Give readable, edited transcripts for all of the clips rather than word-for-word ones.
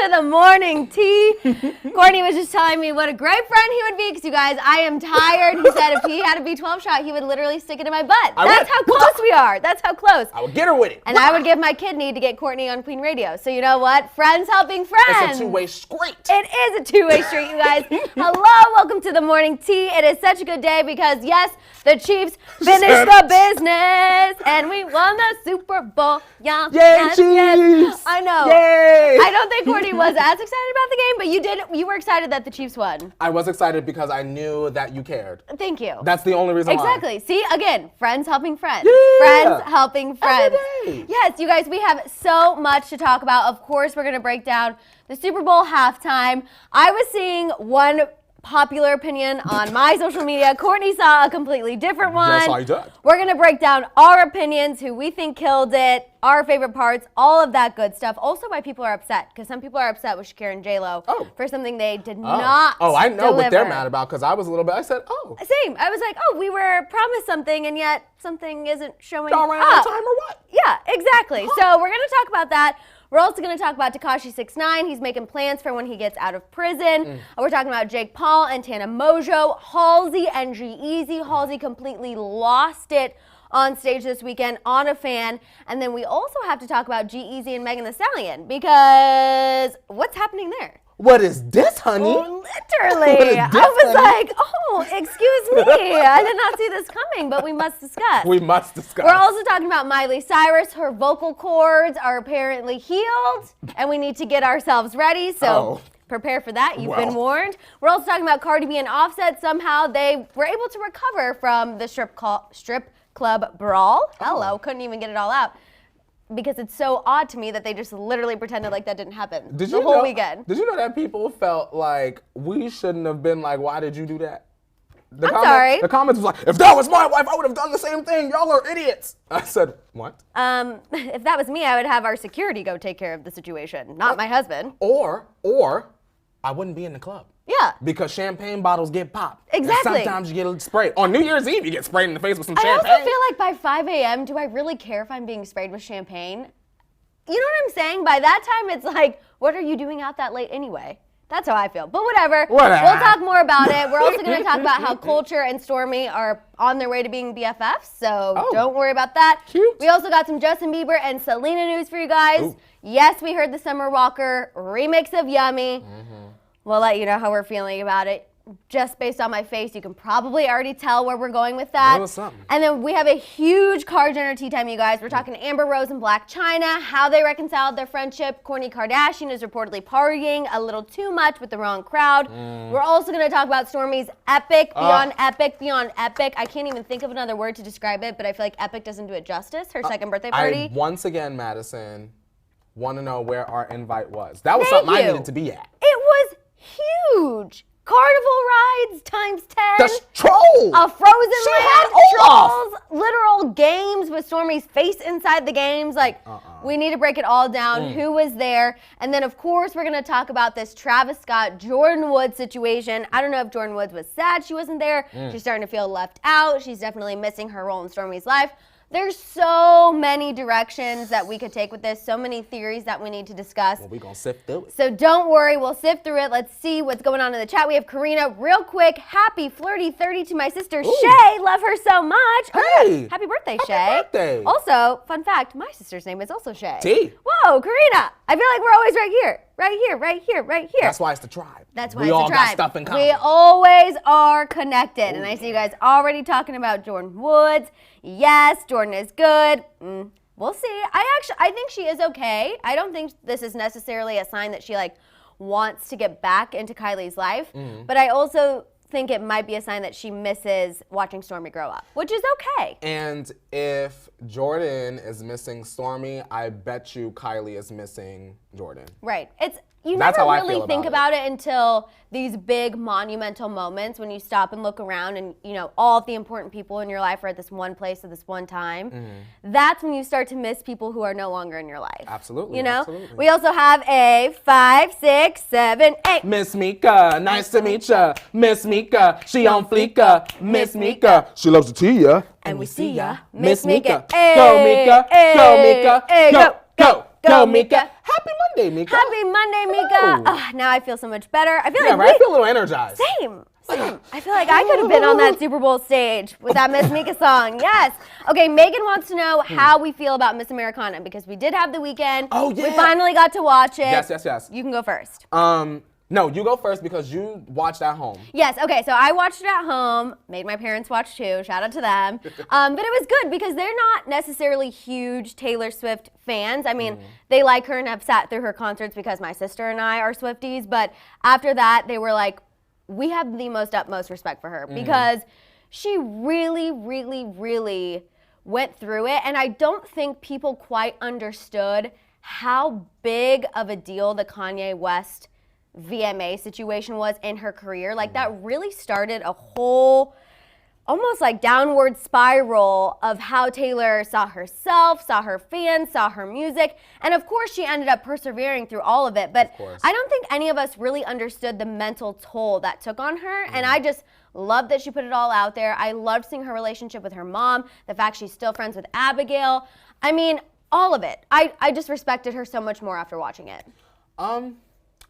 to the morning tea. Courtney was just telling me what a great friend he would be because, you guys, I am tired. He said if he had a B12 shot, he would literally stick it in my butt. That's how close we are. That's how close. I would get her with it. And I would give my kidney to get Courtney on Queen Radio. So you know what? Friends helping friends. It's a two-way street. It is a two-way street, you guys. Hello, welcome to the morning tea. It is such a good day because, yes, the Chiefs finished the business and we won the Super Bowl. Yay, Yes. Chiefs! I know. Yay! I don't think Courtney was as excited about the game, but you were excited that the Chiefs won. I was excited because I knew that you cared. Thank you. That's the only reason why. Exactly. See, again, friends helping friends. Yeah. Friends helping friends. Every day. Yes, you guys, we have so much to talk about. Of course, we're going to break down the Super Bowl halftime. I was seeing one popular opinion on my social media. Courtney saw a completely different one. Yes, I did. We're going to break down our opinions, who we think killed it, our favorite parts, all of that good stuff. Also, why people are upset, because some people are upset with Shakira and J-Lo for something they did not I know deliver. what they're mad about, because I was a little bit, I said, Same. I was like, we were promised something, and yet something isn't showing y'all ran out of time or what? Yeah, exactly. So we're going to talk about that. We're also going to talk about Takashi 6ix9ine. He's making plans for when he gets out of prison. We're talking about Jake Paul and Tana Mongeau, Halsey and G-Eazy. Halsey completely lost it on stage this weekend on a fan. And then we also have to talk about G-Eazy and Megan Thee Stallion, because what's happening there? What is this, honey? Literally. I was like, excuse me. I did not see this coming, but we must discuss. We must discuss. We're also talking about Miley Cyrus. Her vocal cords are apparently healed, and we need to get ourselves ready. So prepare for that. You've been warned. We're also talking about Cardi B and Offset. Somehow they were able to recover from the strip club brawl. Hello. Couldn't even get it all out. Because it's so odd to me that they just literally pretended like that didn't happen the whole weekend. Did you know that people felt like we shouldn't have been like, why did you do that? Sorry. The comments was like, if that was my wife, I would have done the same thing. Y'all are idiots. I said, what? If that was me, I would have our security go take care of the situation, not my husband. Or I wouldn't be in the club. Yeah. Because champagne bottles get popped. Exactly. And sometimes you get sprayed. On New Year's Eve, you get sprayed in the face with some champagne. I also feel like by 5 a.m., do I really care if I'm being sprayed with champagne? You know what I'm saying? By that time, it's like, what are you doing out that late anyway? That's how I feel. But whatever. We'll talk more about it. We're also going to talk about how Culture and Stormi are on their way to being BFFs, so don't worry about that. Cute. We also got some Justin Bieber and Selena news for you guys. Ooh. Yes, we heard the Summer Walker remix of Yummy. We'll let you know how we're feeling about it. Just based on my face, you can probably already tell where we're going with that. And then we have a huge Card Dinner tea time, you guys. We're talking Amber Rose and Blac Chyna, how they reconciled their friendship. Kourtney Kardashian is reportedly partying a little too much with the wrong crowd. We're also going to talk about Stormi's epic, beyond epic, beyond epic. I can't even think of another word to describe it, but I feel like epic doesn't do it justice. Her second birthday party. Once again, Maddison, want to know where our invite was. That was something I needed to be at. It was huge. Carnival rides times 10. The troll. A Frozen Land. Trolls. Literal games with Stormi's face inside the games. Like, we need to break it all down. Who was there? And then, of course, we're going to talk about this Travis Scott, Jordyn Woods situation. I don't know if Jordyn Woods was sad she wasn't there. She's starting to feel left out. She's definitely missing her role in Stormi's life. There's so many directions that we could take with this, so many theories that we need to discuss. Well, we're going to sift through it. So don't worry, we'll sift through it. Let's see what's going on in the chat. We have Karina. Real quick, happy flirty 30 to my sister, Shay. Love her so much. Hey. Happy birthday, Shay. Happy birthday. Also, fun fact, my sister's name is also Shay. T. Whoa, Karina. I feel like we're always right here. Right here, right here, right here. That's why it's the tribe. That's why we it's all the tribe. got stuff in common. We always are connected. And I see you guys already talking about Jordyn Woods. Yes, Jordyn is good. We'll see. I think she is okay. I don't think this is necessarily a sign that she wants to get back into Kylie's life. But I also think it might be a sign that she misses watching Stormi grow up, which is okay. And if Jordyn is missing Stormi, I bet you Kylie is missing Jordyn. Right. You never really think about it until these big monumental moments when you stop and look around and, all of the important people in your life are at this one place at this one time. That's when you start to miss people who are no longer in your life. Absolutely. Absolutely. We also have a 5, 6, 7, 8. Miss Mika, nice to meet ya. Miss Mika, she on fleeka. Miss Mika, she loves to tea ya. And we see ya. Miss Mika. Hey, Go Mika, hey, go Mika, hey, go, go. Go, Mika. Happy Monday, Mika. Happy Monday, Mika. Now I feel so much better. I feel like right? I feel a little energized. Same. I feel like I could have been on that Super Bowl stage with that Miss Mika song. Yes. Okay, Megan wants to know how we feel about Miss Americana because we did have the weekend. Oh, yeah. We finally got to watch it. Yes. You can go first. No, you go first because you watched at home. Yes, okay, so I watched it at home, made my parents watch too, shout out to them. But it was good because they're not necessarily huge Taylor Swift fans. I mean, they like her and have sat through her concerts because my sister and I are Swifties, but after that, they were like, we have the utmost respect for her because she really, really, really went through it, and I don't think people quite understood how big of a deal the Kanye West VMA situation was in her career. Like that really started a whole almost like downward spiral of how Taylor saw herself, saw her fans, saw her music. And of course she ended up persevering through all of it. But I don't think any of us really understood the mental toll that took on her. And I just love that she put it all out there. I loved seeing her relationship with her mom, the fact she's still friends with Abigail. I mean, all of it. I just respected her so much more after watching it.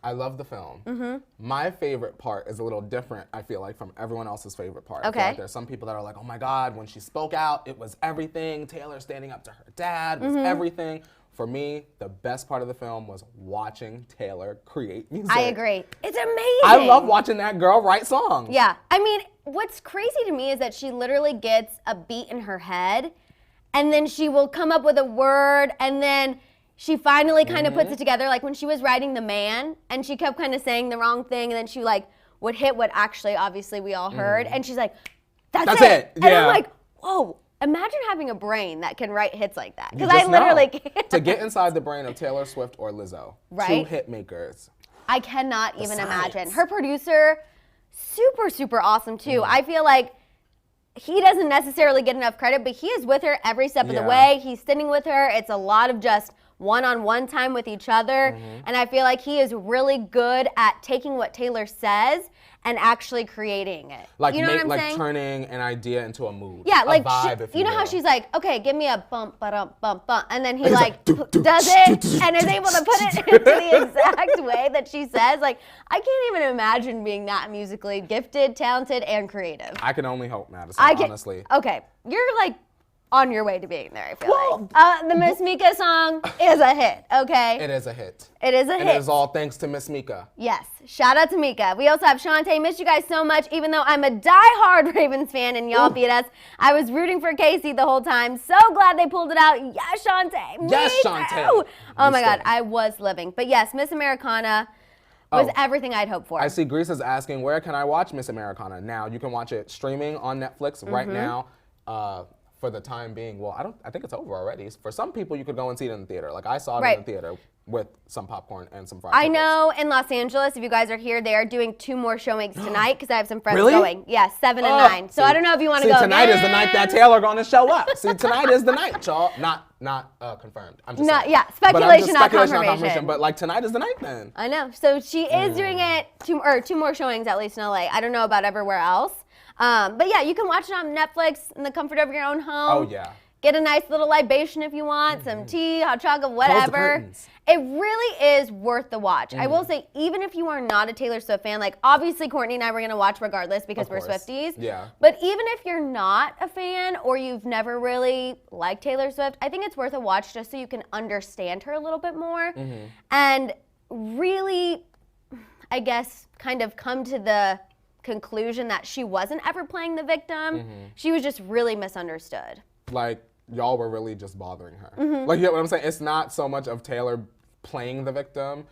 I love the film. My favorite part is a little different, I feel like, from everyone else's favorite part. I feel like there's some people that are like, oh my God, when she spoke out, it was everything. Taylor standing up to her dad was everything. For me, the best part of the film was watching Taylor create music. I agree. It's amazing. I love watching that girl write songs. Yeah. I mean, what's crazy to me is that she literally gets a beat in her head, and then she will come up with a word, and then she finally kind of puts it together, like when she was writing The Man, and she kept kind of saying the wrong thing, and then she like would hit what actually, obviously, we all heard, and she's like, that's it. And I'm like, whoa, imagine having a brain that can write hits like that. Because I literally can't. To get inside the brain of Taylor Swift or Lizzo, two hit makers. I cannot even imagine. Her producer, super, super awesome too. I feel like he doesn't necessarily get enough credit, but he is with her every step of the way. He's sitting with her. It's a lot of just one-on-one time with each other. And I feel like he is really good at taking what Taylor says and actually creating it. Like, you know what I'm saying? Turning an idea into a mood. Yeah, like, a vibe, if you know will. how she's like, okay, give me a bump, bump, bump, bump. And then he like does it and is able to put it into the exact way that she says. Like, I can't even imagine being that musically gifted, talented, and creative. I can only hope, Madison, honestly. Okay, you're like on your way to being there, I feel like. The Miss Mika song is a hit, okay? It is a hit. It is a hit. And it is all thanks to Miss Mika. Yes, shout out to Mika. We also have Shantae. Missed you guys so much, even though I'm a diehard Ravens fan and y'all beat us. I was rooting for Casey the whole time. So glad they pulled it out. Yes, Shantae. Yes, Me Shantae. too. Oh my God, I was living. But yes, Miss Americana was everything I'd hoped for. I see Grease is asking, where can I watch Miss Americana? Now, you can watch it streaming on Netflix right now. For the time being, well, I think it's over already. For some people, you could go and see it in the theater. Like I saw it in the theater with some popcorn and some fried pickles. know in Los Angeles, if you guys are here, they are doing 2 more showings tonight because I have some friends going. Yes, 7 and 9. So I don't know if you want to go. Tonight is the night that Taylor gonna show up. See, tonight is the night, y'all. Not confirmed. I'm just saying. Yeah, speculation, not confirmation. But like tonight is the night then. I know. So she is doing it 2 more showings at least in LA. I don't know about everywhere else. But yeah, you can watch it on Netflix in the comfort of your own home. Oh yeah. Get a nice little libation if you want, some tea, hot chocolate, whatever. It really is worth the watch. I will say, even if you are not a Taylor Swift fan, like obviously Courtney and I were gonna watch regardless because we're Swifties. Yeah. But even if you're not a fan or you've never really liked Taylor Swift, I think it's worth a watch just so you can understand her a little bit more and really, I guess, kind of come to the conclusion that she wasn't ever playing the victim. She was just really misunderstood. Like, y'all were really just bothering her. Like, you get what I'm saying? It's not so much of Taylor playing the victim.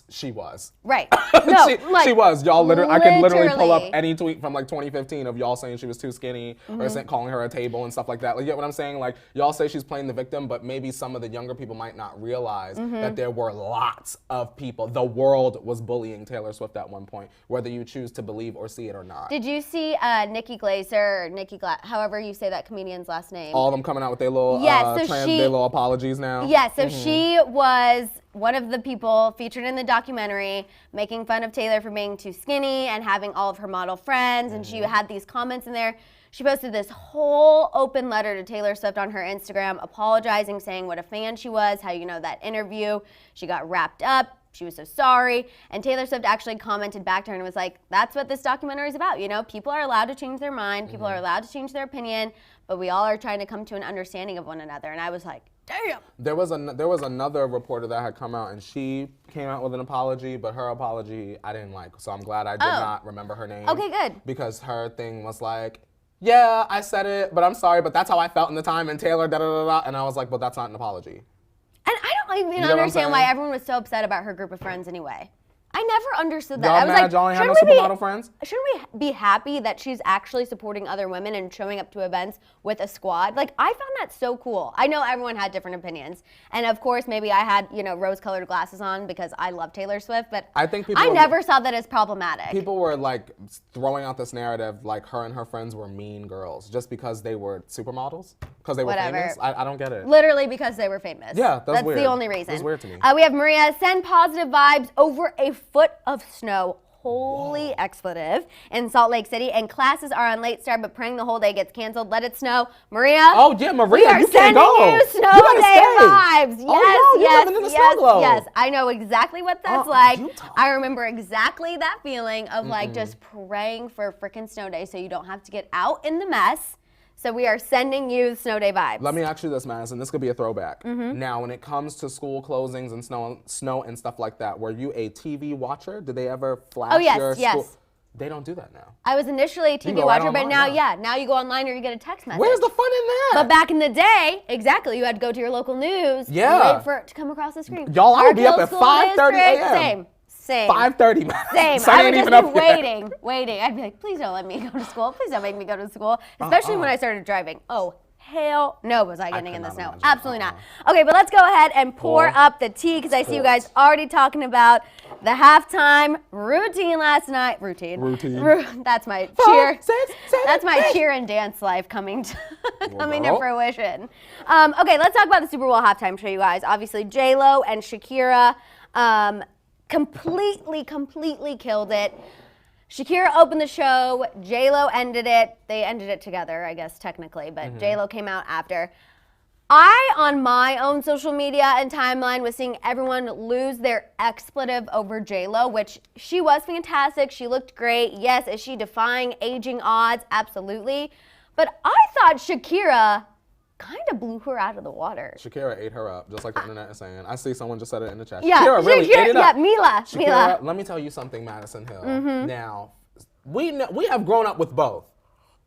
She was. Right. No, she was. Y'all literally, I can literally pull up any tweet from like 2015 of y'all saying she was too skinny or calling her a table and stuff like that. Like, you get what I'm saying? Like, y'all say she's playing the victim, but maybe some of the younger people might not realize that there were lots of people. The world was bullying Taylor Swift at one point, whether you choose to believe or see it or not. Did you see Nikki Glaser, or however you say that comedian's last name? All of them coming out with their little, their little apologies now? Yeah, so she was one of the people featured in the documentary making fun of Taylor for being too skinny and having all of her model friends, and she had these comments in there She posted this whole open letter to Taylor Swift on her Instagram, apologizing, saying what a fan she was, how that interview, she got wrapped up, she was so sorry. And Taylor Swift actually commented back to her and was like, that's what this documentary is about. People are allowed to change their mind, people are allowed to change their opinion, but we all are trying to come to an understanding of one another. And I was like, damn. There was another reporter that had come out, and she came out with an apology, but her apology I didn't like. So I'm glad I did not remember her name. Okay, good. Because her thing was like, yeah, I said it, but I'm sorry, but that's how I felt in the time, and Taylor, da-da-da-da, and I was like, well, that's not an apology. And I don't even understand why everyone was so upset about her group of friends anyway. I never understood that. Y'all I was mad like, y'all ain't have no supermodel friends? Shouldn't we be happy that she's actually supporting other women and showing up to events with a squad? Like, I found that so cool. I know everyone had different opinions. And of course, maybe I had, rose-colored glasses on because I love Taylor Swift, but I never saw that as problematic. People were like throwing out this narrative like her and her friends were mean girls just because they were supermodels? Because they were famous? I don't get it. Literally because they were famous. Yeah, that's weird. That's the only reason. That's weird to me. We have Maria, send positive vibes over a foot of snow. Holy expletive in Salt Lake City, and classes are on late start, but praying the whole day gets canceled. Let it snow. Maria. Oh yeah, Maria, you can't go. We are sending you snow day vibes. Yes, oh, no, yes, living in the yes, snow globe. yes. I know exactly what that's like. Utah. I remember exactly that feeling of like just praying for a freaking snow day so you don't have to get out in the mess. So we are sending you snow day vibes. Let me ask you this, Madison. This could be a throwback. Now, when it comes to school closings and snow and stuff like that, were you a TV watcher? Did they ever flash your school? Yes. They don't do that now. I was initially a TV watcher, but now, now you go online or you get a text message. Where's the fun in that? But back in the day, exactly, you had to go to your local news and wait for it to come across the screen. Y'all, I would be up at 5:30 a.m. Same. 5:30. Same. I would just be waiting. I'd be like, please don't let me go to school. Please don't make me go to school. Especially when I started driving. Oh, hell no was I getting in the snow. Absolutely not. Okay, but let's go ahead and pour up the tea because I see you guys already talking about the halftime routine last night. Routine. That's my cheer. That's my cheer and dance life coming to fruition. Okay, let's talk about the Super Bowl halftime show, you guys. Obviously, J-Lo and Shakira completely killed it. Shakira opened the show, J-Lo ended it. They ended it together, I guess, technically, but J-Lo came out after. I, on my own social media and timeline, was seeing everyone lose their expletive over J-Lo, which she was fantastic. She looked great. Yes, is she defying aging odds? Absolutely. But I thought Shakira kind of blew her out of the water. Shakira ate her up, just like the internet is saying. I see someone just said it in the chat. Yeah, Shakira really ate it up. Yeah, Mila. Let me tell you something, Maddison Hill. Now, we have grown up with both.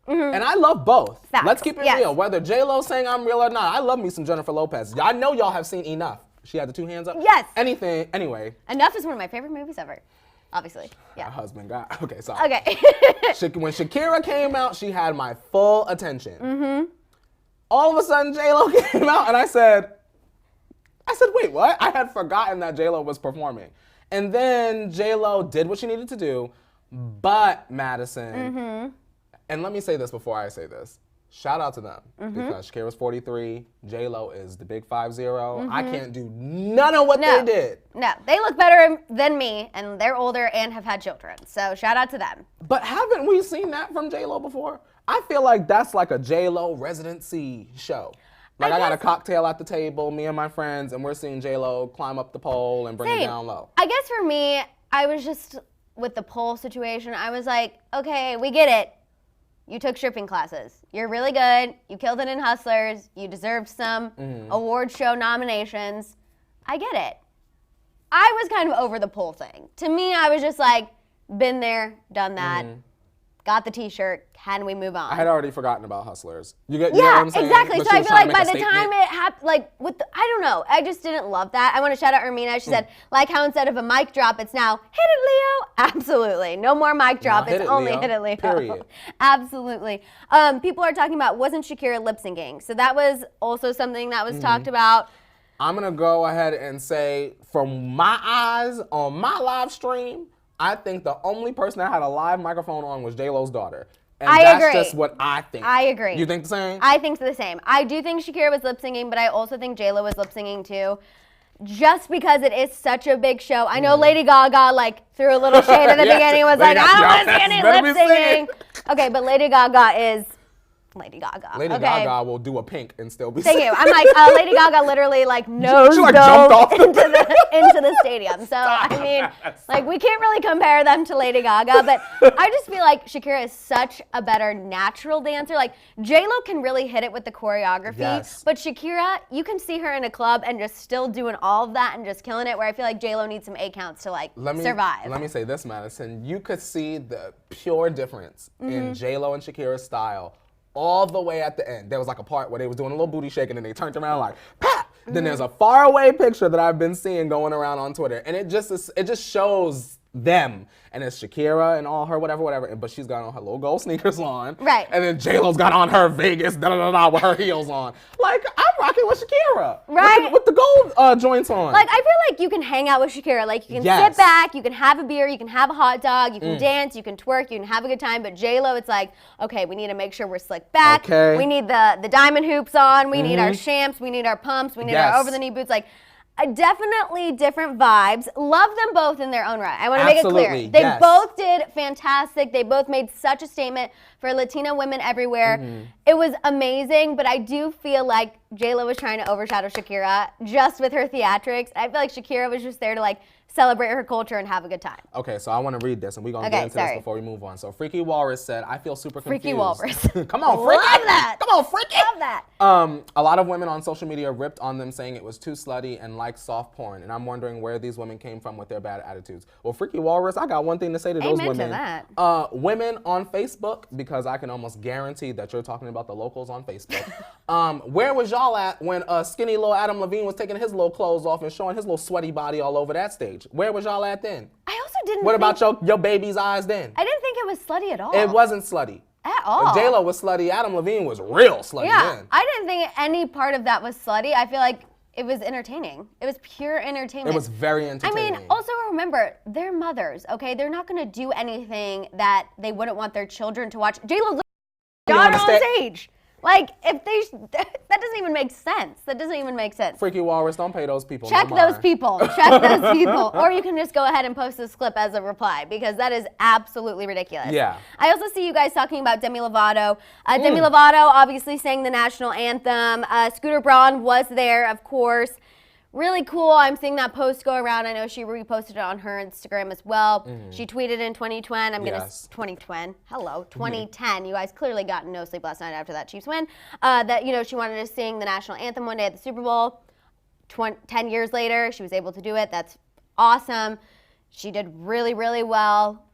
And I love both. Facts. Let's keep it real. Whether J-Lo's saying I'm real or not, I love me some Jennifer Lopez. I know y'all have seen Enough. She had the two hands up. Yes. Anything, anyway. Enough is one of my favorite movies ever. Obviously. Yeah. My husband got, okay, sorry. Okay. When Shakira came out, she had my full attention. All of a sudden, J-Lo came out, and I said, wait, what? I had forgotten that J-Lo was performing. And then J-Lo did what she needed to do, but Madison, and let me say this before I say this, shout out to them, because Shakira's 43, J-Lo is the big 5-0. I can't do none of what they did. No, they look better than me, and they're older and have had children, so shout out to them. But haven't we seen that from J-Lo before? I feel like that's like a J-Lo residency show. Like I got a cocktail at the table, me and my friends, and we're seeing J-Lo climb up the pole and bring it down low. I guess for me, I was just, with the pole situation, I was like, okay, we get it. You took stripping classes. You're really good. You killed it in Hustlers. You deserved some award show nominations. I get it. I was kind of over the pole thing. To me, I was just like, been there, done that. Got the T-shirt. Can we move on? I had already forgotten about Hustlers. You know what I'm saying? Exactly. So I feel like by the time it happened, I don't know. I just didn't love that. I want to shout out Ermina. She said, like how instead of a mic drop, it's now hit it, Leo. Absolutely. No more mic drop. It's only hit it, Leo. Period. Absolutely. People are talking about, wasn't Shakira lip syncing? So that was also something that was talked about. I'm going to go ahead and say, from my eyes on my live stream, I think the only person that had a live microphone on was J-Lo's daughter. And that's just what I think. I agree. You think the same? I think the same. I do think Shakira was lip singing, but I also think J-Lo was lip singing too. Just because it is such a big show. I know Lady Gaga threw a little shade at the beginning and was like, I don't want to see any lip singing. Okay, but Lady Gaga is Lady Gaga. Lady Gaga will do a pink and still be. Thank you. I'm like, Lady Gaga literally like nose jumped off into the stadium. So I mean, like we can't really compare them to Lady Gaga, but I just feel like Shakira is such a better natural dancer. Like J-Lo can really hit it with the choreography, but Shakira, you can see her in a club and just still doing all of that and just killing it. Where I feel like J-Lo needs some A counts to like survive. Let me say this, Madison. You could see the pure difference in J-Lo and Shakira's style. All the way at the end, there was like a part where they was doing a little booty shake and then they turned around like, "Pah!" Then there's a faraway picture that I've been seeing going around on Twitter, and it just shows them, and it's Shakira and all her whatever, but she's got on her little gold sneakers on, right? And then J-Lo's got on her Vegas with her heels on. Like I'm rocking with Shakira, right? With the gold joints on. Like I feel like you can hang out with Shakira, like you can sit back, you can have a beer, you can have a hot dog, you can dance, you can twerk, you can have a good time. But J-Lo, it's like, okay, we need to make sure we're slick back. Okay. We need the diamond hoops on. We need our champs. We need our pumps. We need our over the knee boots. Like. Definitely different vibes. Love them both in their own right. I want to make it clear. They both did fantastic. They both made such a statement for Latina women everywhere. It was amazing, but I do feel like J-Lo was trying to overshadow Shakira just with her theatrics. I feel like Shakira was just there to like celebrate her culture and have a good time. Okay, so I want to read this, and we're going to get into this before we move on. So Freaky Walrus said, I feel super confused. Freaky Walrus. Come on, Freaky. Love that. Come on, Freaky. Love that. A lot of women on social media ripped on them saying it was too slutty and like soft porn, and I'm wondering where these women came from with their bad attitudes. Well, Freaky Walrus, I got one thing to say to those women. Amen to that. Women on Facebook, because I can almost guarantee that you're talking about the locals on Facebook. Where was y'all at when skinny little Adam Levine was taking his little clothes off and showing his little sweaty body all over that stage? Where was y'all at then? I also didn't What about your baby's eyes then? I didn't think it was slutty at all. It wasn't slutty. At all. J-Lo was slutty. Adam Levine was real slutty then. I didn't think any part of that was slutty. I feel like it was entertaining. It was pure entertainment. It was very entertaining. I mean, also remember, they're mothers, okay? They're not going to do anything that they wouldn't want their children to watch. J-Lo got on stage. Like, if that doesn't even make sense. That doesn't even make sense. Freaky Walrus, don't pay those people. Check those people. Check those people. Or you can just go ahead and post this clip as a reply because that is absolutely ridiculous. Yeah. I also see you guys talking about Demi Lovato. Demi Lovato obviously sang the national anthem. Scooter Braun was there, of course. Really cool. I'm seeing that post go around. I know she reposted it on her Instagram as well. She tweeted in 2020. I'm gonna 2020. Hello, 2010. You guys clearly got no sleep last night after that Chiefs win. That she wanted to sing the national anthem one day at the Super Bowl. 10 years later, she was able to do it. That's awesome. She did really, really well.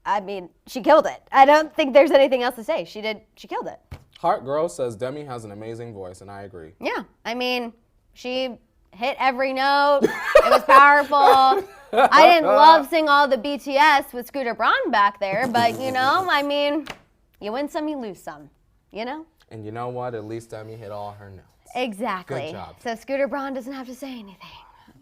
I mean, she killed it. I don't think there's anything else to say. She killed it. Heart Girl says Demi has an amazing voice, and I agree. Yeah, I mean, she hit every note. It was powerful. I didn't love seeing all the BTS with Scooter Braun back there, but I mean, you win some, you lose some, And you know what? At least Demi hit all her notes. Exactly. Good job. So Scooter Braun doesn't have to say anything.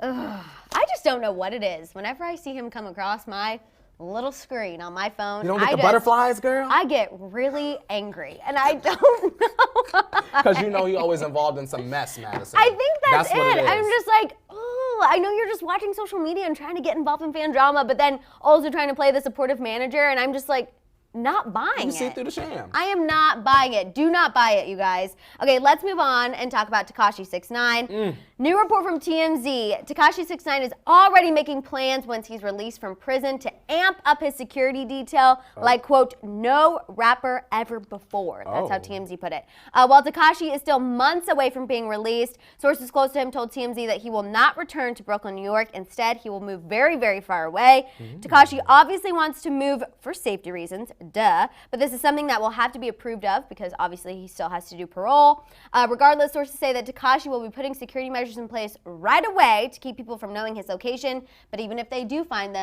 Ugh. I just don't know what it is. Whenever I see him come across my little screen on my phone, you don't get the butterflies, girl? I get really angry, and I don't know. Because you're always involved in some mess, Madison. I think that's it. I'm just like, oh, I know you're just watching social media and trying to get involved in fan drama, but then also trying to play the supportive manager, and I'm just like, not buying it. You see through the sham. I am not buying it. Do not buy it, you guys. Okay, let's move on and talk about Takashi 6ix9ine. New report from TMZ. Takashi 6ix9ine is already making plans once he's released from prison to amp up his security detail like, quote, no rapper ever before. That's how TMZ put it. While Takashi is still months away from being released, sources close to him told TMZ that he will not return to Brooklyn, New York. Instead, he will move very, very far away. Takashi obviously wants to move for safety reasons. Duh. But this is something that will have to be approved of because obviously he still has to do parole. Regardless, sources say that Takashi will be putting security measures in place right away to keep people from knowing his location. But even if they do find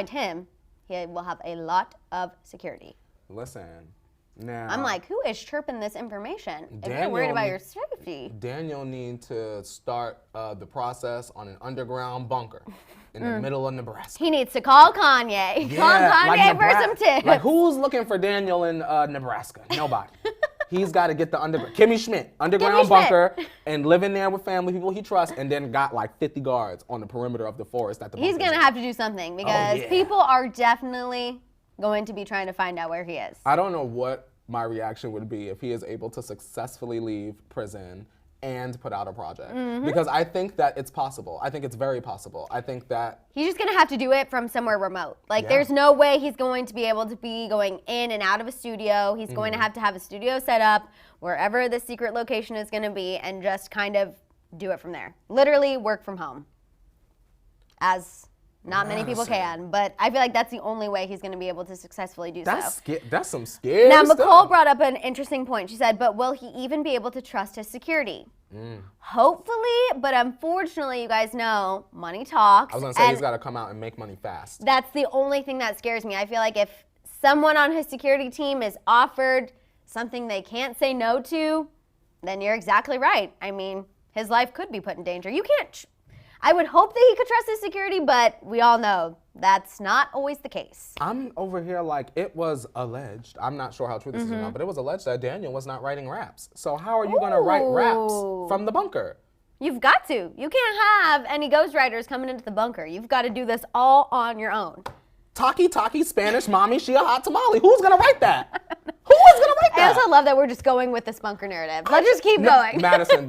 him, he will have a lot of security. Listen, now I'm like, who is chirping this information? If you're worried about your safety. Daniel needs to start the process on an underground bunker. In the middle of Nebraska. He needs to call Kanye. Yeah, call Kanye for some tips. Like, who's looking for Daniel in Nebraska? Nobody. He's got to get the Kimmy Schmidt underground bunker and live in there with family, people he trusts, and then got like 50 guards on the perimeter of the forest at the He's going to have to do something because people are definitely going to be trying to find out where he is. I don't know what my reaction would be if he is able to successfully leave prison and put out a project. Because I think that it's possible. I think it's very possible. I think that he's just gonna have to do it from somewhere remote. Like, there's no way he's going to be able to be going in and out of a studio. He's going to have a studio set up wherever the secret location is gonna be and just kind of do it from there. Literally work from home. As not many people can, but I feel like that's the only way he's going to be able to successfully do so. That's some scary Now, stuff. Nicole brought up an interesting point. She said, but will he even be able to trust his security? Hopefully, but unfortunately, you guys know, money talks. I was going to say, he's got to come out and make money fast. That's the only thing that scares me. I feel like if someone on his security team is offered something they can't say no to, then you're exactly right. I mean, his life could be put in danger. You can't... I would hope that he could trust his security, but we all know that's not always the case. I'm over here like, it was alleged, I'm not sure how true this is or not, but it was alleged that Daniel was not writing raps. So how are you going to write raps from the bunker? You've got to. You can't have any ghostwriters coming into the bunker. You've got to do this all on your own. Taki, Spanish, mommy, she a hot tamale. Who's going to write that? Who is going to write that? I also love that we're just going with this bunker narrative. Let's just keep going. Maddison,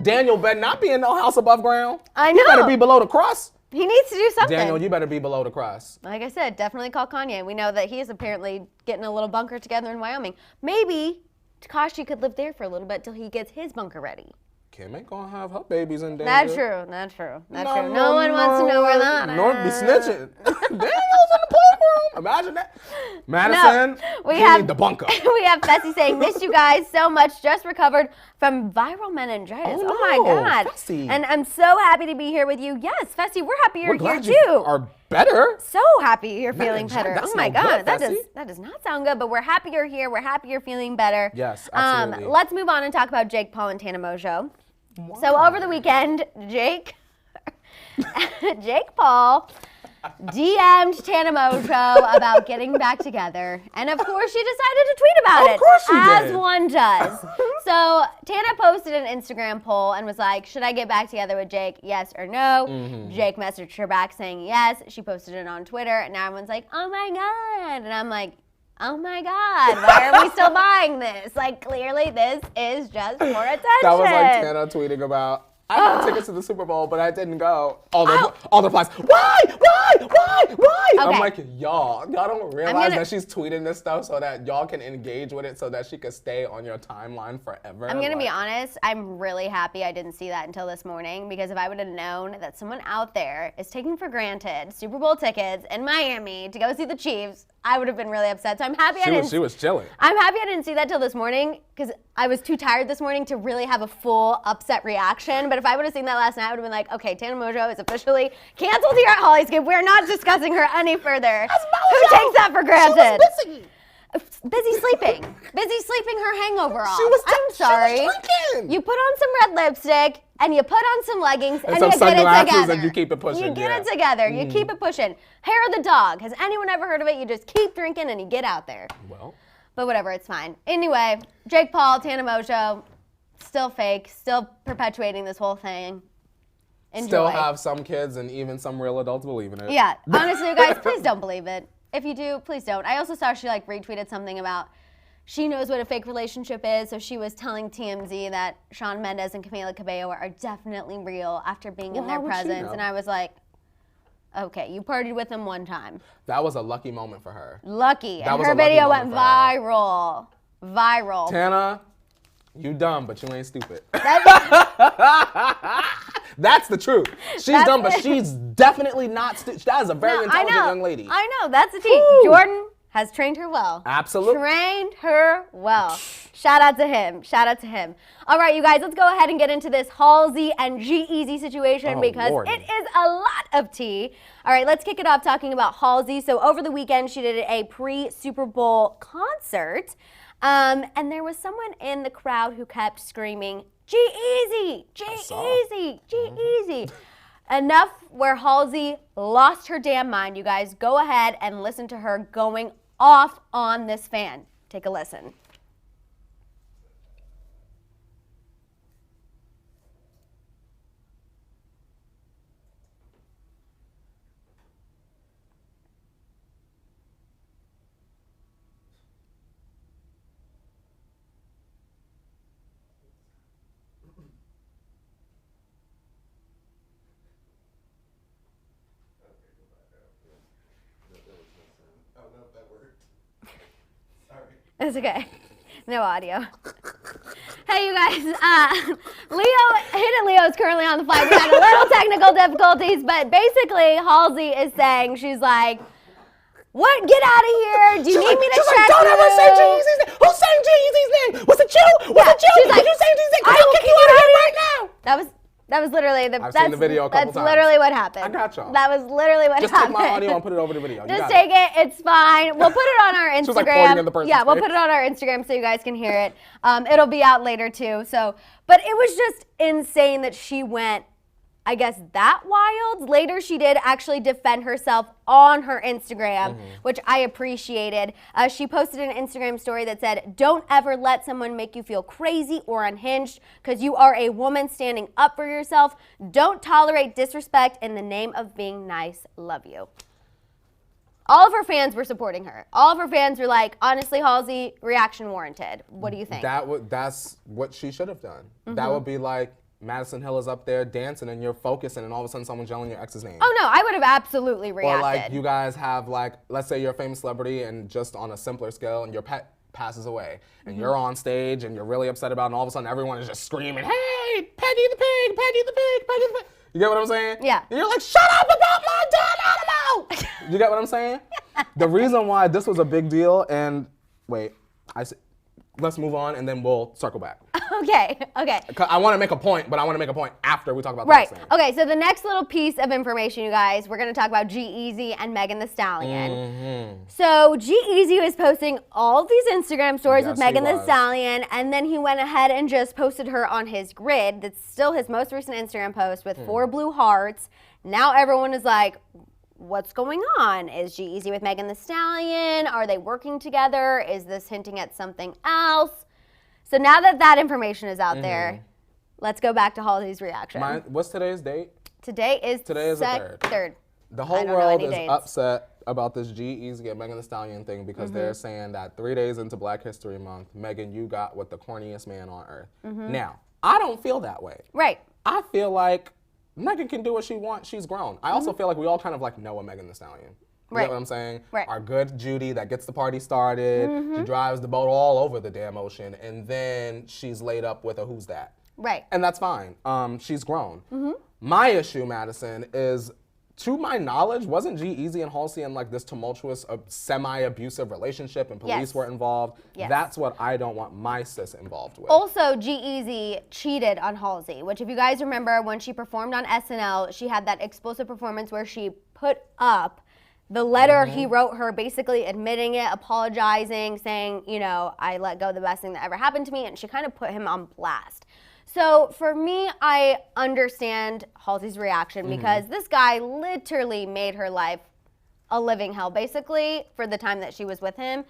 Daniel better not be in no house above ground. I know. He better be below the crust. He needs to do something. Daniel, you better be below the crust. Like I said, definitely call Kanye. We know that he is apparently getting a little bunker together in Wyoming. Maybe Takashi could live there for a little bit till he gets his bunker ready. Kim ain't gonna have her babies in danger. That's true. No one wants to know where that is. Nor be snitching. Daniel's in the playroom. Imagine that. Madison, we need the bunker. We have Fessy saying, missed you guys so much, just recovered from viral meningitis. Oh my God. Fessy. And I'm so happy to be here with you. Yes, Fessy, we're happy you're here too. You are better. So happy you're feeling better. Oh my God, that does not sound good, but we're happy you're here. We're happy you're feeling better. Yes, absolutely. Let's move on and talk about Jake Paul and Tana Mongeau. Wow. So over the weekend, Jake Paul DM'd Tana Mongeau about getting back together. And of course, she decided to tweet about it. Of course she as did. One does. So Tana posted an Instagram poll and was like, should I get back together with Jake? Yes or no? Jake messaged her back saying yes. She posted it on Twitter. And now everyone's like, oh my God. And I'm like, oh my God, why are we still buying this? Like, clearly this is just for attention. That was like Tana tweeting about, I got tickets to the Super Bowl, but I didn't go. All the replies, why? Okay. I'm like, y'all don't realize that she's tweeting this stuff so that y'all can engage with it so that she can stay on your timeline forever. I'm going to be honest, I'm really happy I didn't see that until this morning, because if I would have known that someone out there is taking for granted Super Bowl tickets in Miami to go see the Chiefs, I would have been really upset. So I'm happy She was chilling. I'm happy I didn't see that till this morning, because I was too tired this morning to really have a full upset reaction. But if I would have seen that last night, I would have been like, okay, Tana Mongeau is officially canceled here at Hollyscoop. We're not discussing her any further. Who takes that for granted? She was busy sleeping. Busy sleeping her hangover off. I'm She sorry. was drinking. You put on some red lipstick and you put on some leggings and some you get it sunglasses together. and you keep it pushing. You get it together. You keep it pushing. Hair of the dog. Has anyone ever heard of it? You just keep drinking and you get out there. Well. But whatever, it's fine. Anyway, Jake Paul, Tana Mongeau, still fake, still perpetuating this whole thing. Enjoy. Still have some kids and even some real adults believe in it. Yeah, honestly, you guys, please don't believe it. If you do, please don't. I also saw she retweeted something about she knows what a fake relationship is, so she was telling TMZ that Shawn Mendes and Camila Cabello are definitely real after being in their presence. And I was like, okay, you partied with them one time. That was a lucky moment for her. Lucky. And her video went viral. Viral. Tana, you dumb, but you ain't stupid. That's the truth. She's dumb, but she's definitely not stupid. That is a very intelligent young lady. I know, that's the tea. Jordyn has trained her well. Absolutely. Trained her well. Shout out to him. Shout out to him. All right, you guys, let's go ahead and get into this Halsey and G-Eazy situation because it is a lot of tea. All right, let's kick it off talking about Halsey. So over the weekend, she did a pre-Super Bowl concert, and there was someone in the crowd who kept screaming, G-Eazy, G-Eazy, G-Eazy. Enough where Halsey lost her damn mind, you guys. Go ahead and listen to her going off on this fan. Take a listen. It's okay. No audio. Hey, you guys. Hidden Leo is currently on the flight. We had a little technical difficulties, but basically, Halsey is saying, she's like, what? Get out of here. Do you need me to check you? Don't ever say G-Eazy's name. Who's saying G-Eazy's name? Was it you? Was it you? She's like, did you say G-Eazy's name? I'll kick you out of here right now. That was literally I've seen the video a couple times. That's literally what happened. I got y'all. That was literally what Just happened. take my audio and put it over the video. Just take it. It's fine. We'll put it on our Instagram. She was like pointing in the person's we'll face. put it on our Instagram so you guys can hear it. It'll be out later too. But it was just insane that she went, I guess, that wild. Later, she did actually defend herself on her Instagram, which I appreciated. She posted an Instagram story that said, don't ever let someone make you feel crazy or unhinged because you are a woman standing up for yourself. Don't tolerate disrespect in the name of being nice. Love you. All of her fans were supporting her. All of her fans were like, honestly, Halsey, reaction warranted. What do you think? That's what she should have done. That would be like, Madison Hill is up there dancing and you're focusing and all of a sudden someone's yelling your ex's name. Oh no, I would have absolutely reacted. Or like you guys have like, let's say you're a famous celebrity and just on a simpler scale and your pet passes away and you're on stage and you're really upset about it and all of a sudden everyone is just screaming, hey, Peggy the Pig, Peggy the Pig, Peggy the Pig. You get what I'm saying? Yeah. And you're like, shut up about my dead animal. You get what I'm saying? The reason why this was a big deal and wait, let's move on and then we'll circle back. Okay. I want to make a point, but I want to make a point after we talk about the next thing. Okay, so the next little piece of information, you guys, we're going to talk about G-Eazy and Megan Thee Stallion. So G-Eazy was posting all of these Instagram stories with Megan Thee Stallion, and then he went ahead and just posted her on his grid. That's still his most recent Instagram post with 4 blue hearts. Now everyone is like, what's going on? Is G-Eazy with Megan Thee Stallion? Are they working together? Is this hinting at something else? So now that information is out there, let's go back to Halsey's reaction. What's today's date? Today is the 3rd. The whole world is upset about this G-Eazy and Megan Thee Stallion thing because they're saying that 3 days into Black History Month, Megan, you got with the corniest man on earth. Now, I don't feel that way. Right. I feel like Megan can do what she wants. She's grown. I also feel like we all kind of like know a Megan Thee Stallion. You get what I'm saying? Right. Our good Judy that gets the party started. She drives the boat all over the damn ocean, and then she's laid up with a who's that. Right. And that's fine. She's grown. My issue, Madison, is to my knowledge, wasn't G-Eazy and Halsey in like this tumultuous, semi-abusive relationship and police were involved? Yes. That's what I don't want my sis involved with. Also, G-Eazy cheated on Halsey, which if you guys remember when she performed on SNL, she had that explosive performance where she put up the letter he wrote her, basically admitting it, apologizing, saying, you know, I let go of the best thing that ever happened to me, and she kind of put him on blast. So for me, I understand Halsey's reaction because this guy literally made her life a living hell, basically, for the time that she was with him.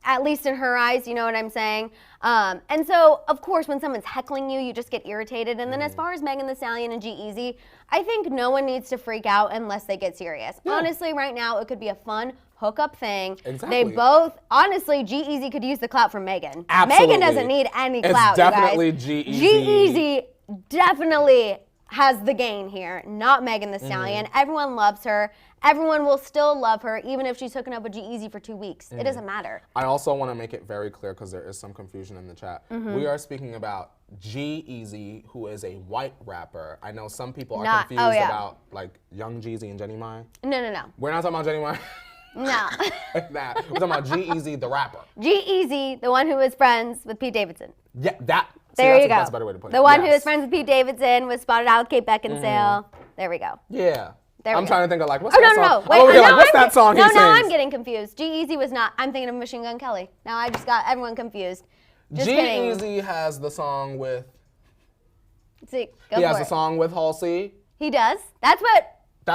At least in her eyes, you know what I'm saying? And so, of course, when someone's heckling you, you just get irritated. And then as far as Megan Thee Stallion and G-Eazy, I think no one needs to freak out unless they get serious. Yeah. Honestly, right now, it could be a fun hookup thing. Exactly. They both, honestly, G-Eazy could use the clout from Megan. Absolutely. Megan doesn't need any clout, it's definitely you guys. G-Eazy. G-Eazy definitely has the gain here, not Megan Thee Stallion. Everyone loves her. Everyone will still love her, even if she's hooking up with G-Eazy for 2 weeks. It doesn't matter. I also want to make it very clear, because there is some confusion in the chat. We are speaking about G-Eazy, who is a white rapper. I know some people are confused about like Young Jeezy and Jenny Mai. No. We're not talking about Jenny Mai. No. We're talking about G-Eazy, the rapper. G-Eazy, the one who was friends with Pete Davidson. Yeah, that. There you go. That's a better way to put it. The one who was friends with Pete Davidson, was spotted out with Kate Beckinsale. There we go. Yeah. There I'm we trying go. to think of like, what's that song? Wait, what's that song he sings? No, I'm getting confused. G-Eazy was not. I'm thinking of Machine Gun Kelly. Now I just got everyone confused. Just G-Eazy has the song with. See, he has the song with Halsey. He does. That's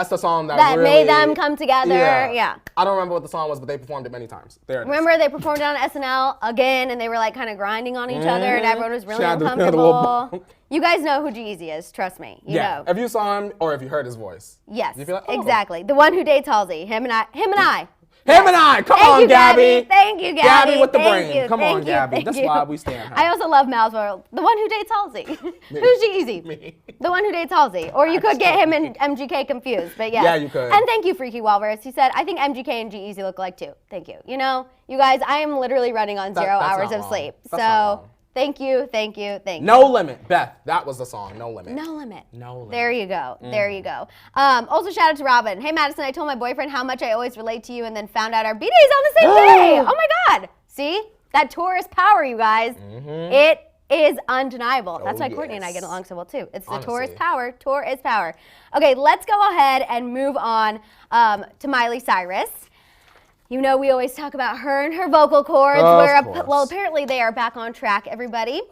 the song that really made them come together. Yeah. I don't remember what the song was, but they performed it many times. There it is. Remember they performed it on SNL again, and they were like kind of grinding on each other, and everyone was really uncomfortable. You guys know who G-Eazy is. Trust me. You know. If you saw him or if you heard his voice. Yes. You feel like, exactly. The one who dates Halsey. Him and I. Him and I. Come on, Gabby. Thank you, Gabby. Gabby with the Thank brain. you, Come on, Gabby. thank That's you. why we stand her. I also love Mouse World. The one who dates Halsey. Who's G-Eazy? Me. The one who dates Halsey. Or you could get him and MGK confused, but yes. Yeah, you could. And thank you, Freaky Walrus. He said, I think MGK and G-Eazy look alike too. Thank you. You know, you guys, I am literally running on 0 hours of sleep. That's not wrong. Thank you, thank you, thank you. No Limit. Beth, that was the song. No Limit. No Limit. No Limit. There you go. There you go. Also, shout out to Robin. Hey, Maddison, I told my boyfriend how much I always relate to you and then found out our B-Day's on the same day. Oh, my God. See? That Taurus power, you guys. It is undeniable. That's why Courtney and I get along so well, too. It's the Taurus power. Taur is power. Okay, let's go ahead and move on to Miley Cyrus. You know, we always talk about her and her vocal cords, well, apparently they are back on track, everybody.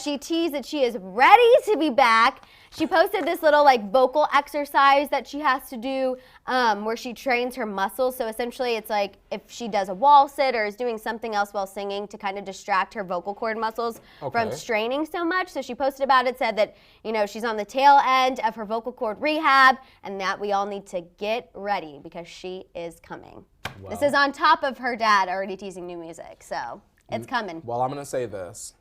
She teased that she is ready to be back. She posted this little like vocal exercise that she has to do where she trains her muscles. So essentially it's like if she does a wall sit or is doing something else while singing to kind of distract her vocal cord muscles from straining so much. So she posted about it, said that, you know, she's on the tail end of her vocal cord rehab and that we all need to get ready because she is coming. Wow. This is on top of her dad already teasing new music, so it's coming. Well, I'm going to say this.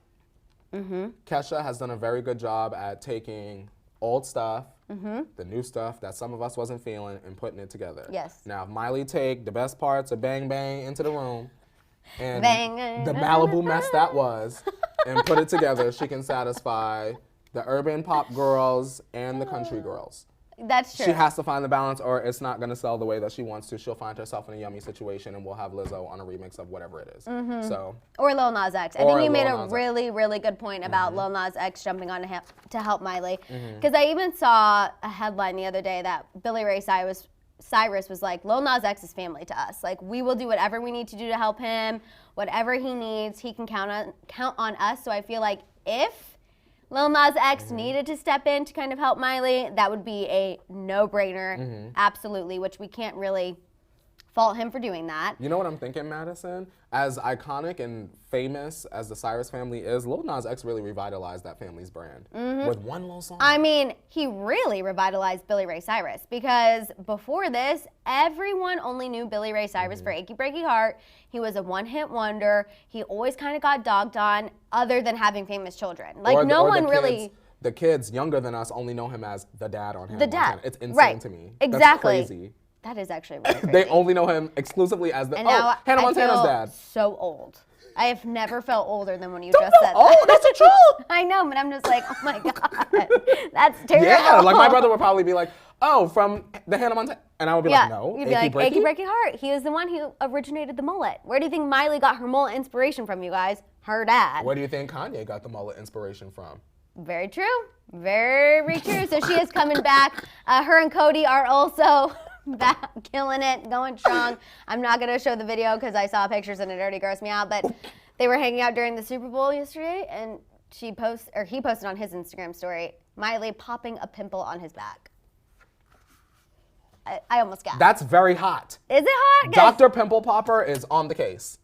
Kesha has done a very good job at taking old stuff, the new stuff that some of us wasn't feeling, and putting it together. Yes. Now, if Miley take the best parts of Bang Bang into the room and Bang. the Malibu mess that was and put it together, she can satisfy the urban pop girls and the country girls. That's true. She has to find the balance or it's not going to sell the way that she wants to. She'll find herself in a yummy situation and we'll have Lizzo on a remix of whatever it is. So, or Lil Nas X. I think you made a really, really good point about Lil Nas X jumping on to help Miley. Because I even saw a headline the other day that Billy Ray Cyrus was like, Lil Nas X is family to us. Like, we will do whatever we need to do to help him. Whatever he needs, he can count on us. So I feel like if Lil Nas X needed to step in to kind of help Miley, that would be a no-brainer, absolutely, which we can't really fault him for doing that. You know what I'm thinking, Maddison? As iconic and famous as the Cyrus family is, Lil Nas X really revitalized that family's brand with one little song. I mean, he really revitalized Billy Ray Cyrus because before this, everyone only knew Billy Ray Cyrus for Achy Breaky Heart. He was a one-hit wonder. He always kind of got dogged on other than having famous children. Like, The kids younger than us only know him as the dad on Hannah the dad. Montana. It's insane to me. Exactly. That's crazy. That is actually really crazy. They only know him exclusively as and now Hannah I Montana's feel dad. So old. I have never felt older than when you just said that. Oh, that's the truth. I know, but I'm just like, oh my God, that's terrible. Yeah, like my brother would probably be like, oh, from the Hannah Montana. And I would be like, no, you'd be like, Achy Breaky Heart. He is the one who originated the mullet. Where do you think Miley got her mullet inspiration from, you guys? Her dad. Where do you think Kanye got the mullet inspiration from? Very true. Very true. So she is coming back. Her and Cody are also back, killing it, going strong. I'm not going to show the video because I saw pictures and it already grossed me out, but they were hanging out during the Super Bowl yesterday and he posted on his Instagram story, Miley popping a pimple on his back. I almost gasped. That's very hot. Is it hot? Dr. Pimple Popper is on the case.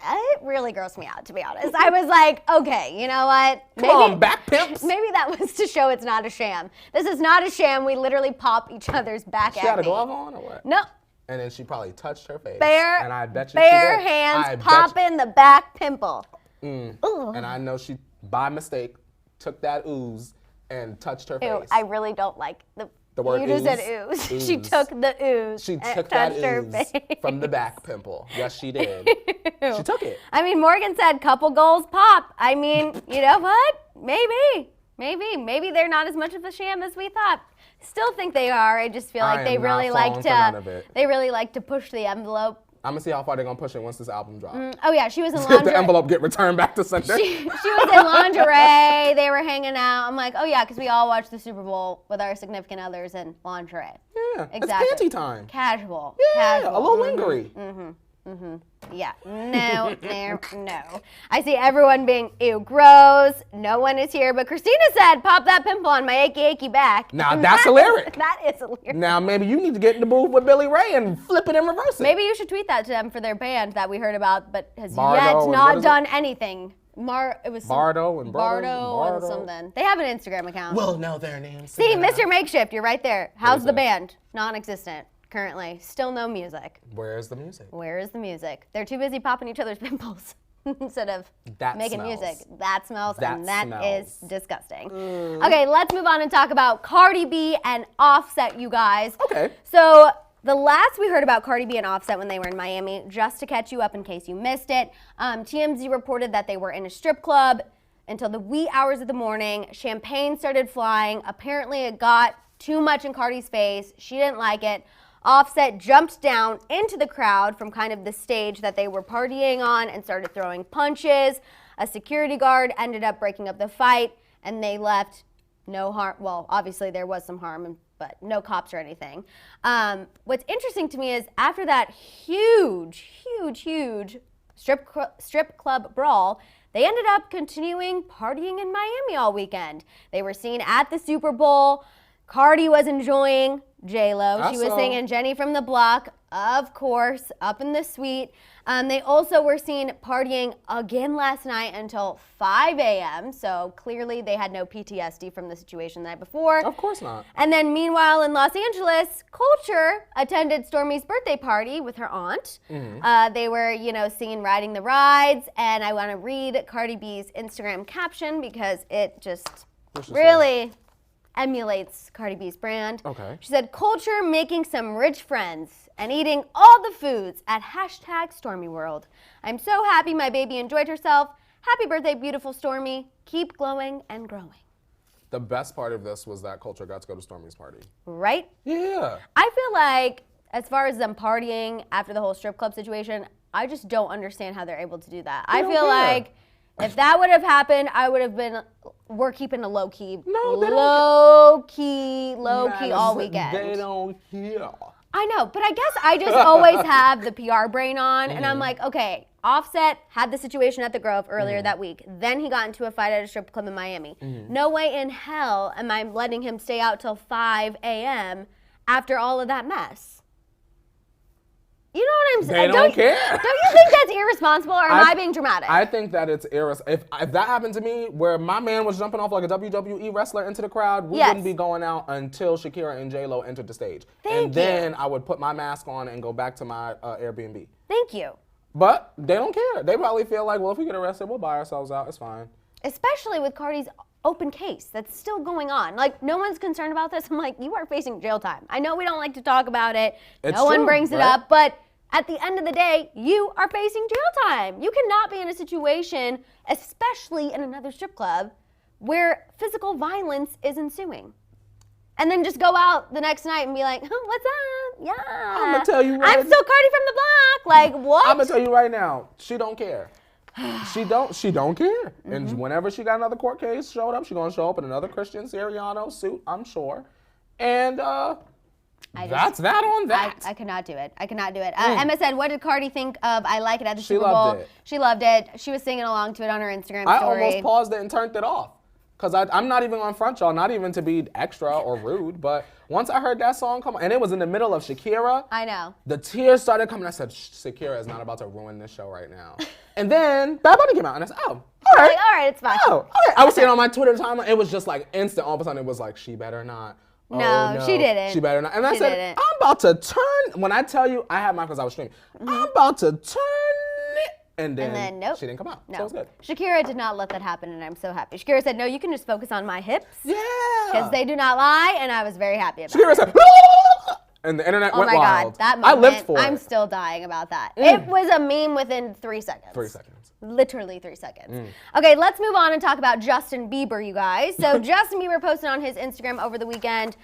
It really grossed me out, to be honest. I was like, okay, you know what? Come on, back pimps. Maybe that was to show it's not a sham. This is not a sham. We literally pop each other's back at me. She had a glove on or what? No. And then she probably touched her face. And I bet you bare hands popping the back pimple. Ooh. And I know she, by mistake, took that ooze and touched her face. I really don't like the word ooze. You just said ooze. Ooze. She took the ooze. She took that ooze from the back pimple. Yes, she did. She took it. I mean, Morgan said couple goals pop. I mean, you know what? Maybe they're not as much of a sham as we thought. Still think they are. I just feel like they really like to push the envelope. I'm gonna see how far they're gonna push it once this album drops. Oh yeah, she was in lingerie. The envelope get returned back to sender. She was in lingerie. They were hanging out. I'm like, oh yeah, because we all watched the Super Bowl with our significant others in lingerie. Yeah, exactly. It's panty time. Casual. Yeah, Casual. a little lingerie. Yeah, no. I see everyone being, ew, gross. No one is here, but Christina said, pop that pimple on my achy back. Now that's hilarious. That is hilarious. Now maybe you need to get in the booth with Billy Ray and flip it and reverse it. Maybe you should tweet that to them for their band that we heard about, but has yet not done anything. It was Bardo and something. They have an Instagram account. We'll know their names. See, Mr. Makeshift, you're right there. How's the band? Non-existent. currently. Still no music. Where's the music? Where is the music? They're too busy popping each other's pimples instead of making music. That smells, and that is disgusting. Okay, let's move on and talk about Cardi B and Offset, you guys. Okay. So the last we heard about Cardi B and Offset when they were in Miami, just to catch you up in case you missed it, TMZ reported that they were in a strip club until the wee hours of the morning. Champagne started flying. Apparently it got too much in Cardi's face. She didn't like it. Offset jumped down into the crowd from kind of the stage that they were partying on and started throwing punches. A security guard ended up breaking up the fight, and they left no harm. Well, obviously there was some harm, but no cops or anything. What's interesting to me is after that huge strip club brawl, they ended up continuing partying in Miami all weekend. They were seen at the Super Bowl. Cardi was enjoying J-Lo. She was singing Jenny from the Block, of course, up in the suite. They also were seen partying again last night until 5 a.m. So clearly they had no PTSD from the situation the night before. Of course not. And then meanwhile in Los Angeles, Culture attended Stormi's birthday party with her aunt. They were, seen riding the rides. And I want to read Cardi B's Instagram caption because it just really emulates Cardi B's brand. Okay. She said, Culture making some rich friends and eating all the foods at #StormyWorld. I'm so happy my baby enjoyed herself. Happy birthday, beautiful Stormi. Keep glowing and growing. The best part of this was that Culture got to go to Stormi's party. Right? Yeah. I feel like as far as them partying after the whole strip club situation, I just don't understand how they're able to do that. I feel like if that would have happened, I would have been, we're keeping a low-key, low-key all weekend. They don't care. I know, but I guess I just always have the PR brain on, and I'm like, okay, Offset had the situation at the Grove earlier that week. Then he got into a fight at a strip club in Miami. No way in hell am I letting him stay out till 5 a.m. after all of that mess. You know what I'm saying? They don't care. Don't you think that's irresponsible, or am I being dramatic? I think that it's irresponsible. If that happened to me, where my man was jumping off like a WWE wrestler into the crowd, we wouldn't be going out until Shakira and J-Lo entered the stage. Then I would put my mask on and go back to my Airbnb. Thank you. But they don't care. They probably feel like, well, if we get arrested, we'll buy ourselves out. It's fine. Especially with Cardi's open case that's still going on. Like, no one's concerned about this. I'm like, you are facing jail time. I know we don't like to talk about it. No one brings it up, but at the end of the day, you are facing jail time. You cannot be in a situation, especially in another strip club, where physical violence is ensuing. And then just go out the next night and be like, oh, what's up? Yeah. I'm going to tell you right I'm still Cardi from the block. Like, what? I'm going to tell you right now, she don't care. She don't care. And whenever she got another court case showed up, she's going to show up in another Christian Siriano suit, I'm sure. And that's that on that. I could not do it. Emma said, what did Cardi think of I Like It at the Super Bowl? Loved it. She loved it. She was singing along to it on her Instagram story. I almost paused it and turned it off. Because I'm not even on front, y'all, not even to be extra or rude, but once I heard that song come on, and it was in the middle of Shakira. I know. The tears started coming. I said, Shakira is not about to ruin this show right now. And then Bad Bunny came out, and I said, oh, all right. Like, all right, it's fine. Oh, okay. I was seeing on my Twitter timeline, it was just like instant. All of a sudden, it was like, she better not. No, she didn't. She better not. And I said, I'm about to turn. When I tell you, I had mine because I was streaming. I'm about to turn it. And then nope. She didn't come out. No. So it was good. Shakira did not let that happen, and I'm so happy. Shakira said, no, you can just focus on my hips. Yeah. Because they do not lie, and I was very happy about Shakira it. said, and the internet went wild. Oh my God, that moment, I lived for it. I'm still dying about that. It was a meme within 3 seconds. 3 seconds. Literally 3 seconds. Okay, let's move on and talk about Justin Bieber, you guys. So Justin Bieber posted on his Instagram over the weekend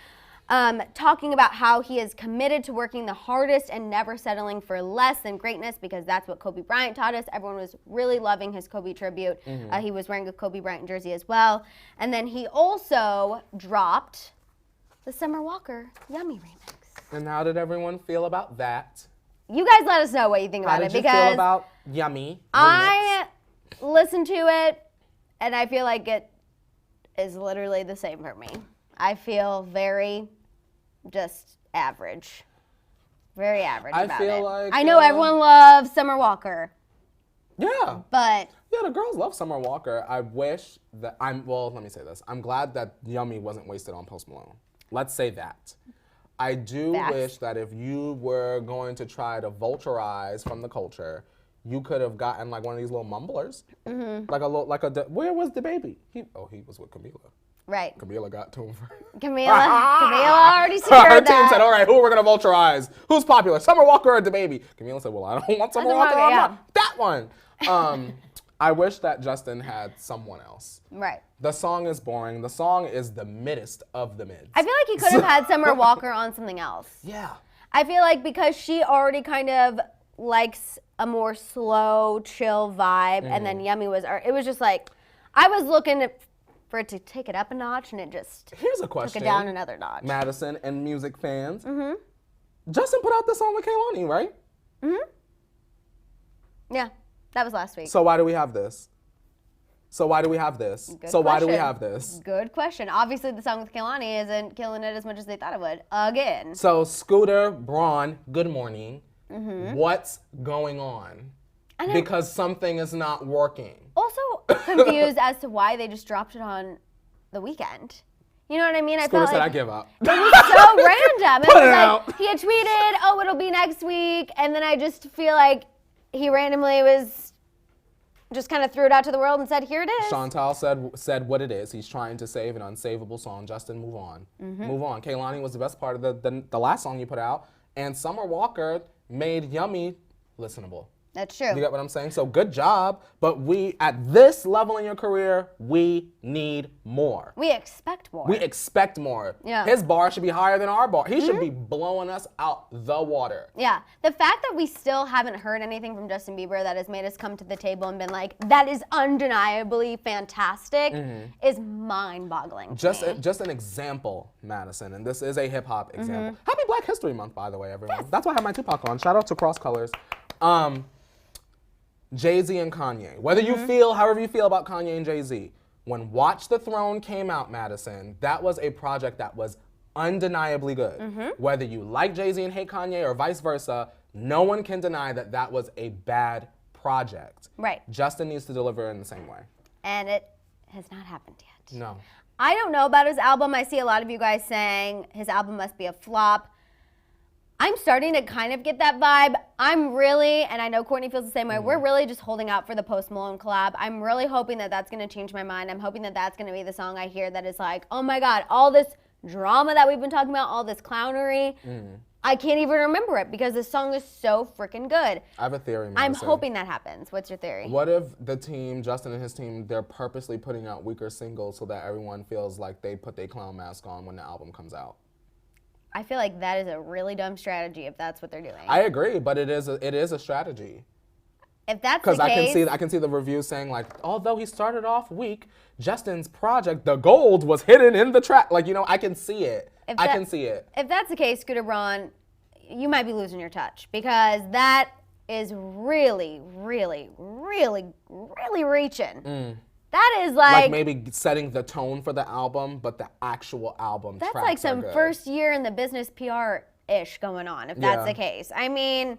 talking about how he is committed to working the hardest and never settling for less than greatness, because that's what Kobe Bryant taught us. Everyone was really loving his Kobe tribute. He was wearing a Kobe Bryant jersey as well. And then he also dropped the Summer Walker Yummy remix. And how did everyone feel about that? You guys let us know what you think about it, because how did you feel about Yummy remix? I listened to it, and I feel like it is literally the same for me. I feel very just average. Very average about it. Like I know everyone loves Summer Walker. Yeah. But yeah, the girls love Summer Walker. I wish that let me say this. I'm glad that Yummy wasn't wasted on Post Malone. Let's say that. I do Facts. wish that if you were going to try to vulturize from the culture, you could have gotten like one of these little mumblers, where was the baby? He was with Camila. Right. Camila got to him first. Camila already Her secured team that. said, all right, who we're going to vulturize? Who's popular? Summer Walker or DaBaby? Camila said, well, I don't want Summer Walker. I'm not that one. I wish that Justin had someone else. Right. The song is boring. The song is the middest of the mids. I feel like he could have had Summer Walker on something else. Yeah. I feel like because she already kind of likes a more slow, chill vibe, and then Yummy was, it was just like, I was looking for it to take it up a notch, and it just Here's a question. took it down another notch. Maddison and music fans. Justin put out this song with Kehlani, right? Yeah, that was last week. So why do we have this? Good question. Obviously, the song with Kehlani isn't killing it as much as they thought it would. Again. So Scooter, Braun, good morning. What's going on? Because something is not working. Also confused as to why they just dropped it on the weekend. You know what I mean? Scooter said, I give up. It was so random. Put it out. He had tweeted, oh, it'll be next week. And then I just feel like he randomly just kind of threw it out to the world and said, here it is. Chantal said what it is. He's trying to save an unsavable song. Justin, move on. Move on. Kehlani was the best part of the last song you put out. And Summer Walker made Yummy listenable. That's true. You get what I'm saying? So good job, but at this level in your career, we need more. We expect more. We expect more. Yeah. His bar should be higher than our bar. He should be blowing us out the water. Yeah. The fact that we still haven't heard anything from Justin Bieber that has made us come to the table and been like, that is undeniably fantastic, is mind-boggling. Just an example, Maddison, and this is a hip-hop example. Happy Black History Month, by the way, everyone. That's why I have my Tupac on. Shout out to Cross Colors. Jay-Z and Kanye. Whether you feel however you feel about Kanye and Jay-Z, when Watch the Throne came out, Maddison, that was a project that was undeniably good. Whether you like Jay-Z and hate Kanye or vice versa, no one can deny that that was a bad project. Right. Justin needs to deliver in the same way. And it has not happened yet. No. I don't know about his album. I see a lot of you guys saying his album must be a flop. I'm starting to kind of get that vibe. I'm really, and I know Courtney feels the same way, we're really just holding out for the Post Malone collab. I'm really hoping that that's going to change my mind. I'm hoping that that's going to be the song I hear that is like, oh my God, all this drama that we've been talking about, all this clownery, I can't even remember it because this song is so freaking good. I have a theory, I'm hoping that happens. What's your theory? What if the team, Justin and his team, they're purposely putting out weaker singles so that everyone feels like they put their clown mask on when the album comes out? I feel like that is a really dumb strategy if that's what they're doing. I agree, but it is a strategy. If that's the case, because I can see the reviews saying like, although he started off weak, Justin's project, the gold was hidden in the track. Like, I can see it. I can see it. If that's the case, Scooter Braun, you might be losing your touch because that is really, really, really, really reaching. That is like maybe setting the tone for the album, but the actual album that's tracks like some are good. first year in the business PR-ish going on, if that's the case. I mean,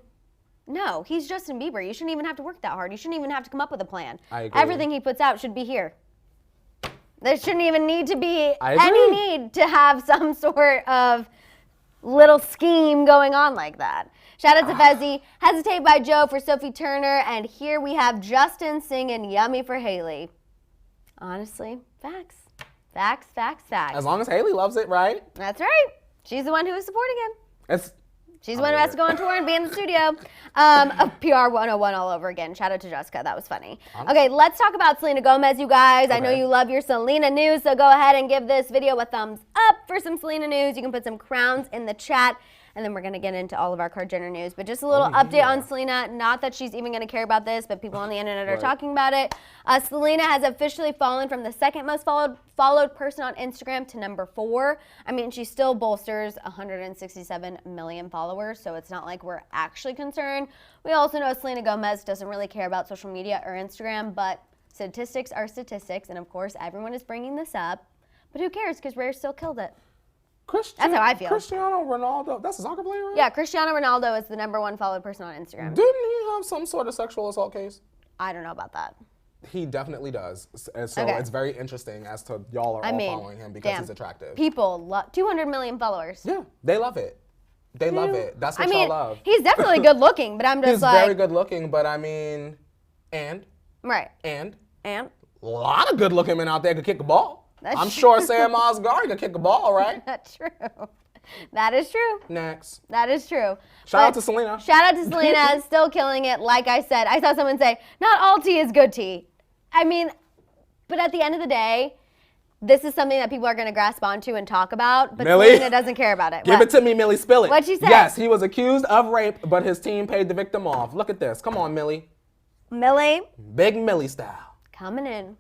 no, he's Justin Bieber. You shouldn't even have to work that hard. You shouldn't even have to come up with a plan. I agree. Everything he puts out should be here. There shouldn't even need to be any need to have some sort of little scheme going on like that. Shout out to Fezzi, Hesitate by Joe for Sophie Turner, and here we have Justin singing Yummy for Haley. Honestly, facts. Facts, facts, facts. As long as Haley loves it, right? That's right. She's the one who is supporting him. She's the one who has to go on tour and be in the studio. A PR 101 all over again. Shout out to Jessica. That was funny. Okay, let's talk about Selena Gomez, you guys. Okay. I know you love your Selena news, so go ahead and give this video a thumbs up for some Selena news. You can put some crowns in the chat. And then we're going to get into all of our Card Jenner news. But just a little update on Selena. Not that she's even going to care about this, but people on the internet are talking about it. Selena has officially fallen from the second most followed person on Instagram to number 4. I mean, she still bolsters 167 million followers, so it's not like we're actually concerned. We also know Selena Gomez doesn't really care about social media or Instagram, but statistics are statistics. And, of course, everyone is bringing this up. But who cares, because Rare still killed it. That's how I feel. Cristiano Ronaldo, that's a soccer player, right? Yeah, Cristiano Ronaldo is the #1 followed person on Instagram. Didn't he have some sort of sexual assault case? I don't know about that. He definitely does. And so it's very interesting as to y'all are all following him because he's attractive. People love 200 million followers. Yeah, they love it. They love it. That's what y'all love. He's definitely good looking, but I'm just he's very good looking, but I mean, and a lot of good looking men out there could kick a ball. I'm sure Sam Osgari could kick a ball, right? That's true. That is true. Next. That is true. Shout out to Selena. Shout out to Selena, still killing it. Like I said, I saw someone say, not all tea is good tea. I mean, but at the end of the day, this is something that people are going to grasp onto and talk about, but Millie, Selena doesn't care about it. Give it to me, Millie. Spill it. What'd she say? Yes, he was accused of rape, but his team paid the victim off. Look at this. Come on, Millie. Millie. Big Millie style. Coming in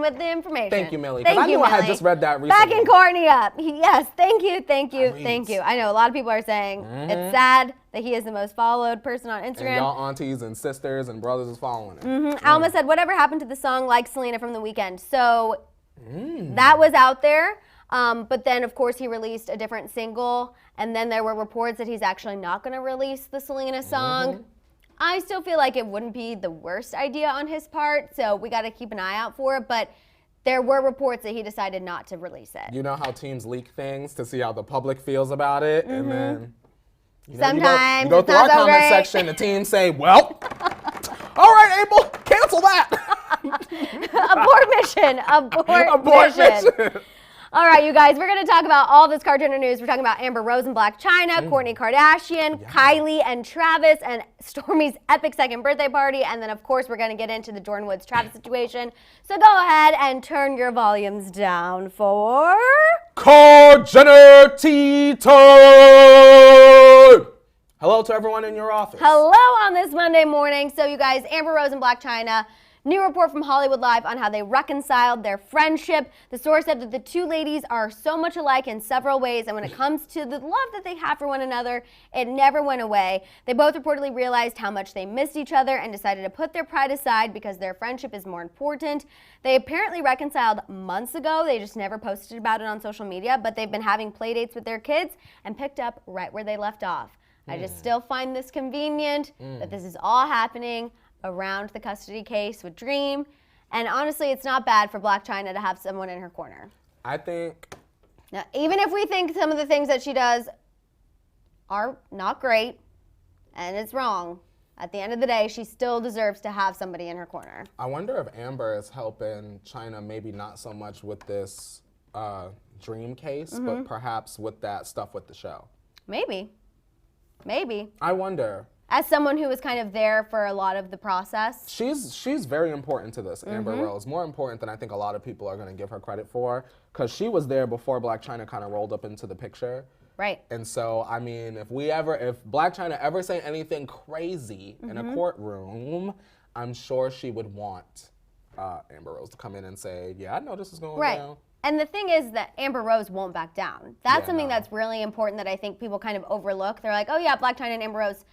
with the information. Thank you, Millie. Because I knew I had just read that recently. Backing Courtney up. Yes, thank you. I know a lot of people are saying it's sad that he is the most followed person on Instagram. And y'all aunties and sisters and brothers is following him. Alma said, whatever happened to the song Like Selena from the Weeknd? So that was out there. But then, of course, he released a different single. And then there were reports that he's actually not going to release the Selena song. I still feel like it wouldn't be the worst idea on his part, so we got to keep an eye out for it. But there were reports that he decided not to release it. You know how teams leak things to see how the public feels about it, and then sometimes you go through our comment section. The teams say, "Well, all right, Abel, cancel that." Abort mission. All right, you guys, we're going to talk about all this Kar Jenner news. We're talking about Amber Rose and Blac Chyna, Kourtney Kardashian, Kylie and Travis, and Stormi's epic second birthday party. And then, of course, we're going to get into the Jordyn Woods Travis situation. So go ahead and turn your volumes down for... Kar Jenner Tea Time! Hello to everyone in your office. Hello on this Monday morning. So, you guys, Amber Rose and Blac Chyna. New report from Hollywood Live on how they reconciled their friendship. The source said that the two ladies are so much alike in several ways, and when it comes to the love that they have for one another, it never went away. They both reportedly realized how much they missed each other and decided to put their pride aside because their friendship is more important. They apparently reconciled months ago. They just never posted about it on social media, but they've been having play dates with their kids and picked up right where they left off. I just still find this convenient that this is all happening around the custody case with Dream. And honestly, it's not bad for Blac Chyna to have someone in her corner. I think... Now, even if we think some of the things that she does are not great and it's wrong, at the end of the day, she still deserves to have somebody in her corner. I wonder if Amber is helping Chyna, maybe not so much with this Dream case, but perhaps with that stuff with the show. Maybe. I wonder. As someone who was kind of there for a lot of the process. She's very important to this, Amber Rose. More important than I think a lot of people are going to give her credit for, because she was there before Blac Chyna kind of rolled up into the picture. Right. And so, I mean, if Blac Chyna ever say anything crazy in a courtroom, I'm sure she would want Amber Rose to come in and say, yeah, I know this is going down. And the thing is that Amber Rose won't back down. That's something that's really important that I think people kind of overlook. They're like, oh yeah, Blac Chyna and Amber Rose.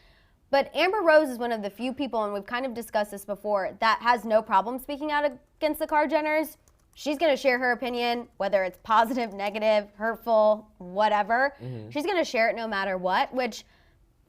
But Amber Rose is one of the few people, and we've kind of discussed this before, that has no problem speaking out against the Kar Jenners. She's going to share her opinion, whether it's positive, negative, hurtful, whatever. She's going to share it no matter what, which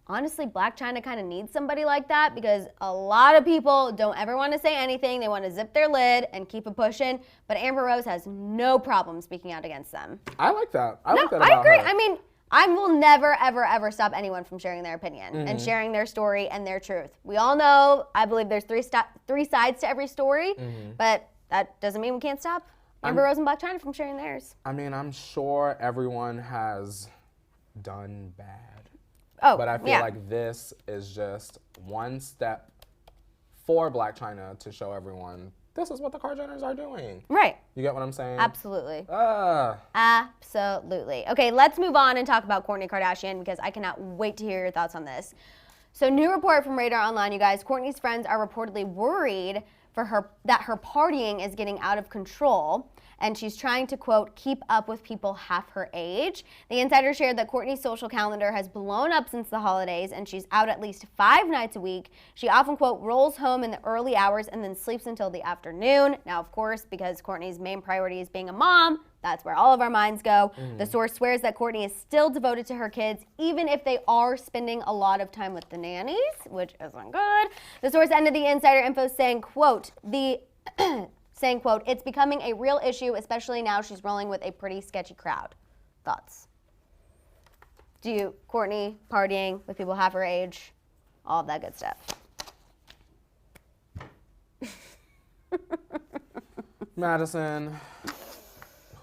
honestly, Blac Chyna kind of needs somebody like that because a lot of people don't ever want to say anything. They want to zip their lid and keep it pushing. But Amber Rose has no problem speaking out against them. I like that. I agree. Her. I mean, I will never, ever, ever stop anyone from sharing their opinion and sharing their story and their truth. We all know, I believe there's three sides to every story, but that doesn't mean we can't stop Amber Rose and Blac Chyna from sharing theirs. I mean, I'm sure everyone has done bad. Oh, but I feel like this is just one step for Blac Chyna to show everyone this is what the Kar Jenners are doing. Right. You get what I'm saying? Absolutely. Absolutely. Okay, let's move on and talk about Kourtney Kardashian because I cannot wait to hear your thoughts on this. So, new report from Radar Online, you guys. Kourtney's friends are reportedly worried that her partying is getting out of control, and she's trying to, quote, keep up with people half her age. The insider shared that Kourtney's social calendar has blown up since the holidays, and she's out at least 5 nights a week. She often, quote, rolls home in the early hours and then sleeps until the afternoon. Now, of course, because Kourtney's main priority is being a mom, that's where all of our minds go. The source swears that Kourtney is still devoted to her kids, even if they are spending a lot of time with the nannies, which isn't good. The source ended the insider info saying, quote, the saying, quote, "It's becoming a real issue, especially now she's rolling with a pretty sketchy crowd." Thoughts? Courtney partying with people half her age, all of that good stuff. Madison,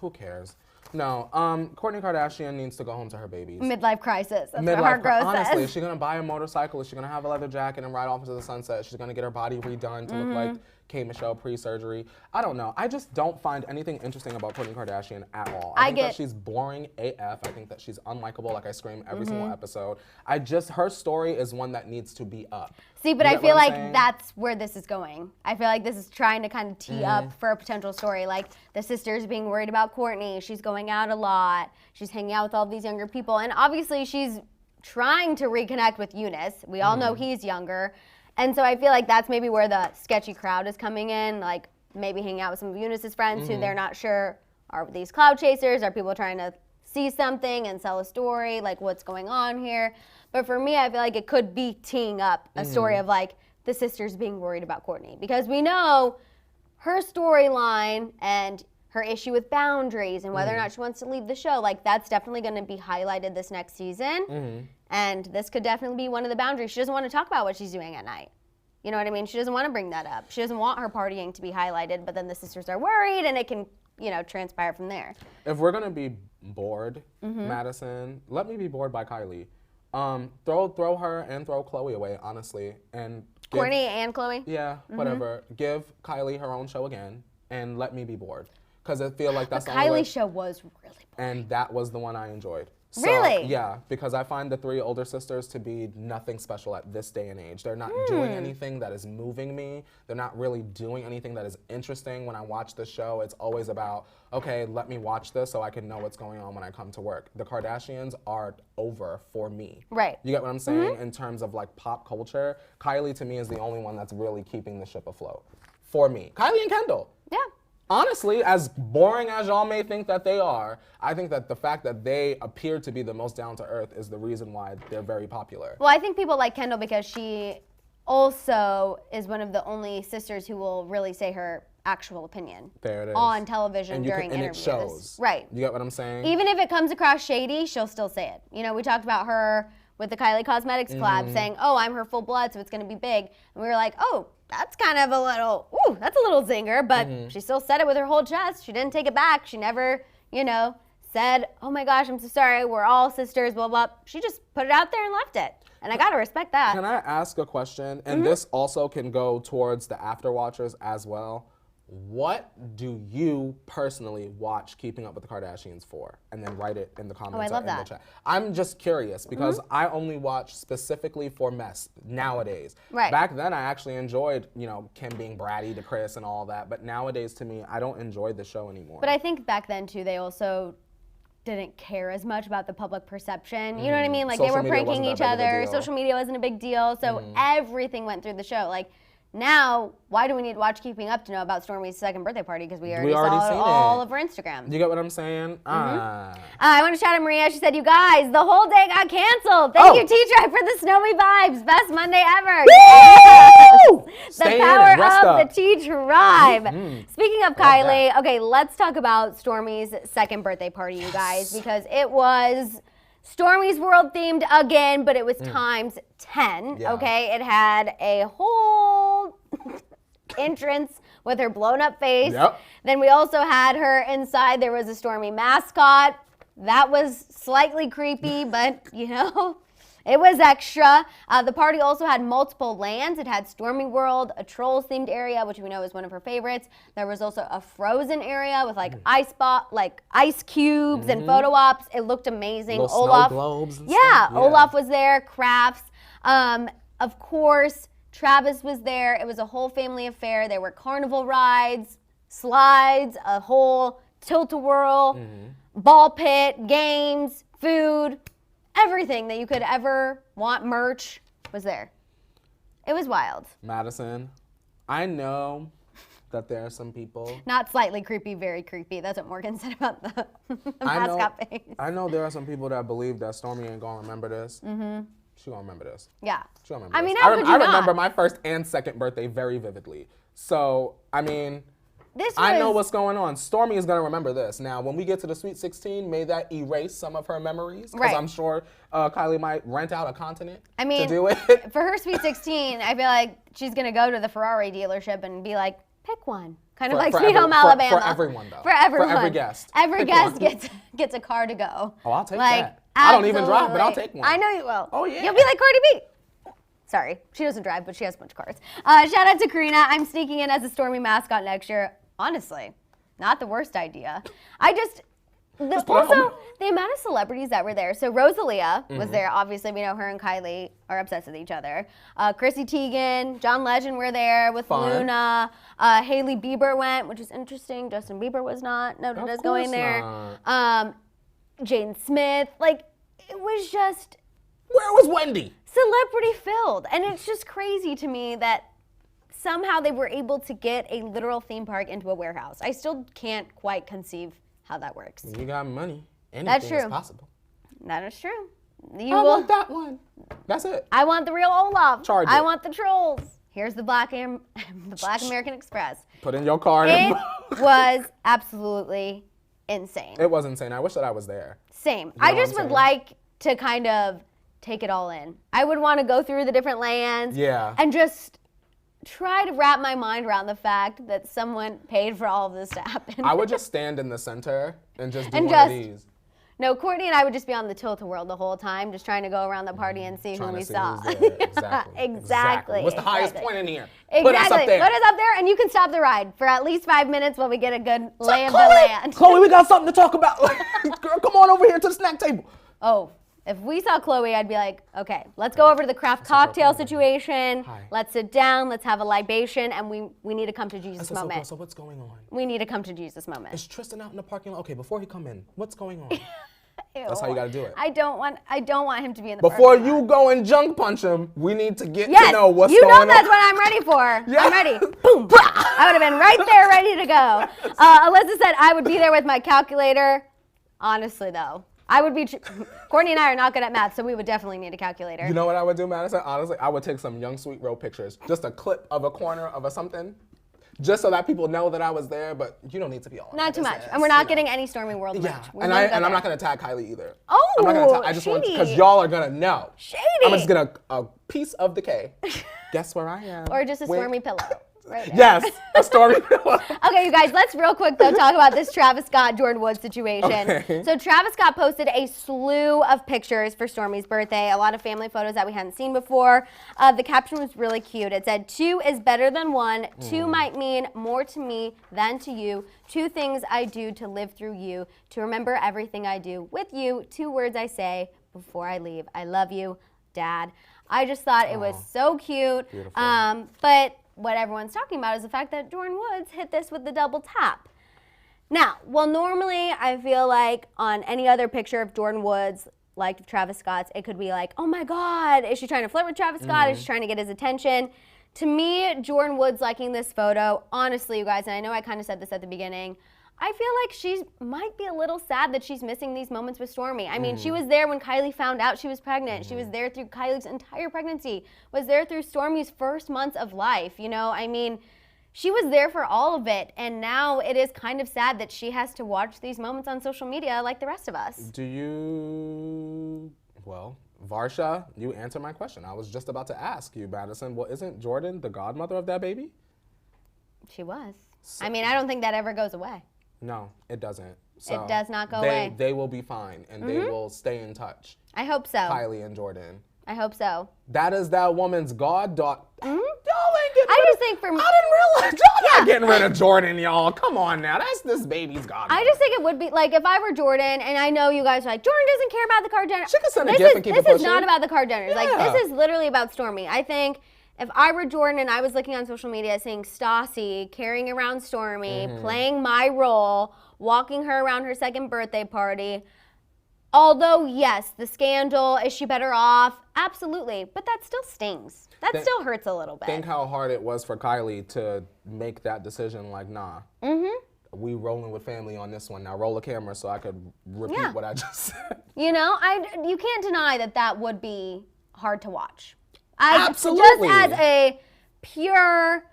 who cares? No, Kourtney Kardashian needs to go home to her babies. Midlife crisis. That's what Heart Grows honestly, says. is she gonna buy a motorcycle? Is she gonna have a leather jacket and ride off into the sunset? She's gonna get her body redone to look like K. Michelle pre-surgery. I don't know. I just don't find anything interesting about Kourtney Kardashian at all. I think that she's boring AF. I think that she's unlikable. Like I scream every single episode. Her story is one that needs to be up. See, but I feel like that's where this is going. I feel like this is trying to kind of tee up for a potential story. Like the sisters being worried about Kourtney. She's going out a lot. She's hanging out with all these younger people. And obviously she's trying to reconnect with Eunice. We all know he's younger. And so I feel like that's maybe where the sketchy crowd is coming in, like maybe hanging out with some of Eunice's friends who they're not sure are these cloud chasers, are people trying to see something and sell a story, like what's going on here. But for me, I feel like it could be teeing up a story of like the sisters being worried about Kourtney, because we know her storyline and her issue with boundaries and whether or not she wants to leave the show, like that's definitely going to be highlighted this next season. And this could definitely be one of the boundaries. She doesn't want to talk about what she's doing at night. You know what I mean? She doesn't want to bring that up. She doesn't want her partying to be highlighted, but then the sisters are worried and it can, transpire from there. If we're going to be bored, Madison, let me be bored by Kylie. Throw her and throw Chloe away, honestly. And Kourtney and Chloe? Yeah, whatever. Give Kylie her own show again and let me be bored. Because I feel like that's the only way. Kylie's show was really boring. And that was the one I enjoyed. So, really? Yeah, because I find the three older sisters to be nothing special at this day and age. They're not doing anything that is moving me. They're not really doing anything that is interesting. When I watch the show, it's always about, okay, let me watch this so I can know what's going on when I come to work. The Kardashians are over for me. Right. You get what I'm saying? In terms of like pop culture, Kylie to me is the only one that's really keeping the ship afloat. For me. Kylie and Kendall. Yeah. Honestly, as boring as y'all may think that they are, I think that the fact that they appear to be the most down to earth is the reason why they're very popular. Well, I think people like Kendall because she also is one of the only sisters who will really say her actual opinion. There it is. On television during interviews. And it shows. Right. You get what I'm saying? Even if it comes across shady, she'll still say it. We talked about her with the Kylie Cosmetics collab saying, oh, I'm her full blood, so it's going to be big. And we were like, oh, that's kind of that's a little zinger, but she still said it with her whole chest. She didn't take it back. She never, said, oh my gosh, I'm so sorry, we're all sisters, blah, blah. She just put it out there and left it. And I gotta respect that. Can I ask a question? And this also can go towards the after watchers as well. What do you personally watch Keeping Up with the Kardashians for? And then write it in the comments or in the chat. I'm just curious because I only watch specifically for mess nowadays. Right. Back then I actually enjoyed, Kim being bratty to Chris and all that. But nowadays to me, I don't enjoy the show anymore. But I think back then too, they also didn't care as much about the public perception. You know what I mean? Like they were pranking each other. Social media wasn't a big deal. So everything went through the show. Like now, why do we need to watch Keeping Up to know about Stormi's second birthday party? Because we already saw it all over Instagram. You get what I'm saying? I want to shout out Maria. She said, you guys, the whole day got canceled. Thank you, T-Tribe, for the snowy vibes. Best Monday ever. Yes! The power of the T-Tribe. Speaking of Kylie, okay, let's talk about Stormi's second birthday party, you guys, because it was Stormi's World themed again, but it was times 10, okay? It had a whole entrance with her blown up face. Then we also had her inside. There was a Stormi mascot. That was slightly creepy, but it was extra. The party also had multiple lands. It had Stormi World, a Trolls themed area, which we know is one of her favorites. There was also a Frozen area with like ice cubes and photo ops. It looked amazing. Olaf, snow globes and stuff. Olaf was there, crafts. Of course, Travis was there. It was a whole family affair. There were carnival rides, slides, a whole tilt-a-whirl, ball pit, games, food. Everything that you could ever want, merch, was there. It was wild. Madison, I know that there are some people. Not slightly creepy, very creepy. That's what Morgan said about the mascot face. I know there are some people that believe that Stormi ain't gonna remember this. She gonna remember this. Yeah. She gonna remember this. How could you I remember my first and second birthday very vividly. So, I mean, I know what's going on. Stormi is going to remember this. Now, when we get to the Sweet 16, may that erase some of her memories? Because I'm sure Kylie might rent out a continent to do it. For her Sweet 16, I feel like she's going to go to the Ferrari dealership and be like, pick one. Kind of like Sweet Home Alabama. For everyone, though. For everyone. For every guest. Every guest gets a car to go. Oh, I'll take that. I don't even drive, but I'll take one. I know you will. Oh, yeah. You'll be like Cardi B. Sorry, she doesn't drive, but she has a bunch of cars. Shout out to Karina. I'm sneaking in as a Stormi mascot next year. Honestly, not the worst idea. Also, the amount of celebrities that were there. So Rosalia was there. Obviously, we know her and Kylie are obsessed with each other. Chrissy Teigen, John Legend were there with Luna. Hailey Bieber went, which is interesting. Justin Bieber was not noted as going there. Jaden Smith. Like, it was just... Where was Wendy? Celebrity filled. And it's just crazy to me that somehow they were able to get a literal theme park into a warehouse. I still can't quite conceive how that works. You got money. Anything is possible. That is true. I want that one. That's it. I want the real Olaf. Charge it. I want the trolls. Here's the Black American Express. Put in your card. It was absolutely insane. It was insane. I wish that I was there. Same. I just would like to kind of take it all in. I would want to go through the different lands. Yeah. And just try to wrap my mind around the fact that someone paid for all of this to happen. I would just stand in the center and just do one of these. No, Courtney and I would just be on the tilt-a-whirl the whole time, just trying to go around the party and see who we saw. Exactly. What's the highest point in here? Exactly. Put us up there. Put us up there, and you can stop the ride for at least 5 minutes while we get a good lay of the land. Chloe, we got something to talk about. Girl, come on over here to the snack table. Oh. If we saw Chloe, I'd be like, okay, let's go over to the craft cocktail situation. Hi. Let's sit down. Let's have a libation. And we need to come to Jesus moment. So what's going on? We need to come to Jesus moment. Is Tristan out in the parking lot? Okay, before he come in, what's going on? Ew. That's how you got to do it. I don't want him to be in the Before parking lot. You go and junk punch him, we need to get to know what's going on. You know that's what I'm ready for. Yeah. I'm ready. Boom. I would have been right there ready to go. Alyssa said I would be there with my calculator. Honestly, though. I would be, Courtney and I are not good at math, so we would definitely need a calculator. You know what I would do, Maddison? Honestly, I would take some Young Sweet Row pictures. Just a clip of a corner of a something. Just so that people know that I was there, but you don't need to be all Not too much. And we're not getting any Stormi World merch. And I'm not going to tag Kylie either. Oh, I'm not gonna I just want because y'all are going to know. Shady. I'm just going to a piece of the K. Guess where I am? Or just a Stormi pillow. Right yes, a Stormi pillow. Okay, you guys, let's real quick, though, talk about this Travis Scott, Jordyn Woods situation. Okay. So Travis Scott posted a slew of pictures for Stormi's birthday, a lot of family photos that we hadn't seen before. The caption was really cute. It said, 2 is better than 1. 2 might mean more to me than to you. 2 things I do to live through you, to remember everything I do with you. 2 words I say before I leave. I love you, Dad. I just thought it was so cute. Beautiful. But what everyone's talking about is the fact that Jordyn Woods hit this with the double tap. Now, well, normally I feel like on any other picture of Jordyn Woods, like Travis Scott's, it could be like, oh my God, is she trying to flirt with Travis Scott? Is she trying to get his attention? To me, Jordyn Woods liking this photo, honestly, you guys, and I know I kind of said this at the beginning, I feel like she might be a little sad that she's missing these moments with Stormi. I mean, she was there when Kylie found out she was pregnant. She was there through Kylie's entire pregnancy, was there through Stormi's first months of life. You know, I mean, she was there for all of it. And now it is kind of sad that she has to watch these moments on social media like the rest of us. Well, Varsha, you answered my question. I was just about to ask you, Maddison, well, isn't Jordyn the godmother of that baby? She was. I mean, I don't think that ever goes away. No, it doesn't. So it does not go away. They will be fine, and they will stay in touch. I hope so. Kylie and Jordyn. I hope so. That is that woman's goddaughter. Y'all ain't getting I just think for me. I didn't realize y'all not getting rid of Jordyn, y'all. Come on now. That's this baby's godmother. I just think it would be, like, if I were Jordyn, and I know you guys are like, Jordyn doesn't care about the Kardashians. She can send a gift and keep it pushing. This is not about the Kardashians. Yeah. Like, this is literally about Stormi. I think if I were Jordyn and I was looking on social media seeing Stassi carrying around Stormi, playing my role, walking her around her second birthday party, although, yes, the scandal, is she better off? Absolutely. But that still stings. That still hurts a little bit. Think how hard it was for Kylie to make that decision, like, nah. We rolling with family on this one. Now roll a camera so I could repeat what I just said. You know, you can't deny that that would be hard to watch. Absolutely. Just as a pure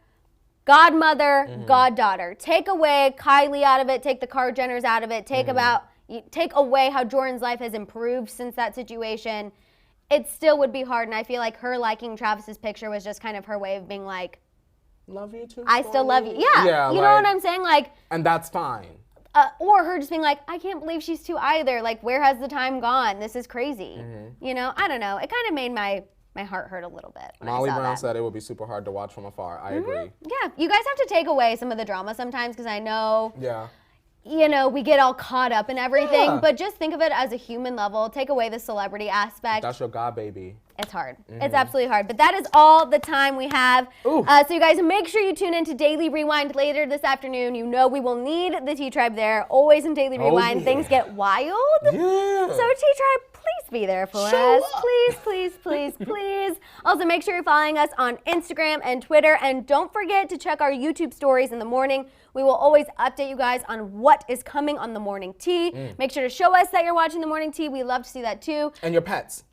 godmother, goddaughter. Take away Kylie out of it, take the Kar Jenners out of it, take away how Jordyn's life has improved since that situation. It still would be hard, and I feel like her liking Travis's picture was just kind of her way of being like, love you too. I still love you. Yeah, you know what I'm saying? Like, and that's fine. Or her just being like, I can't believe she's two either. Like, where has the time gone? This is crazy. You know, I don't know. It kind of made my heart hurt a little bit. Molly Brown said it would be super hard to watch from afar. I agree. Yeah, you guys have to take away some of the drama sometimes because I know. Yeah. You know, we get all caught up in everything, but just think of it as a human level. Take away the celebrity aspect. That's your god baby. It's hard. It's absolutely hard. But that is all the time we have. So you guys make sure you tune in to Daily Rewind later this afternoon. You know we will need the T-Tribe there. Always in Daily Rewind. Things get wild. Yeah. So T-Tribe, please be there for us. Please, please, please, please. Also, make sure you're following us on Instagram and Twitter. And don't forget to check our YouTube stories in the morning. We will always update you guys on what is coming on the morning tea. Make sure to show us that you're watching the morning tea. We love to see that too. And your pets.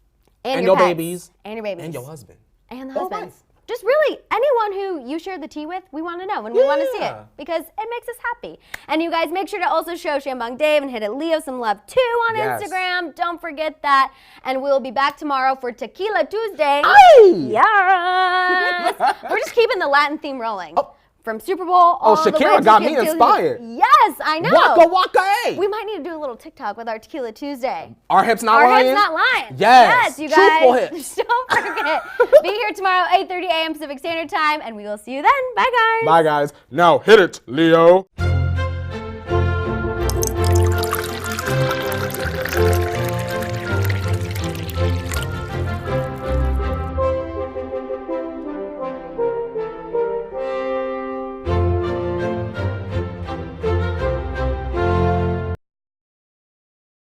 And your pets. babies. And your babies. And your husband. And the husbands. Just really anyone who you share the tea with, we want to know and we want to see it because it makes us happy. And you guys make sure to also show Shambong Dave and Hit It Leo some love too on Instagram. Don't forget that. And we'll be back tomorrow for Tequila Tuesday. Yes. We're just keeping the Latin theme rolling. From Super Bowl. Shakira got me inspired. Yes, I know. Waka waka hey. We might need to do a little TikTok with our Tequila Tuesday. Our hips not lying? Our hips not lying. Yes. You guys. Truthful hips. Don't forget. Be here tomorrow, 8:30 a.m. Pacific Standard Time, and we will see you then. Bye, guys. Bye, guys. Now hit it, Leo.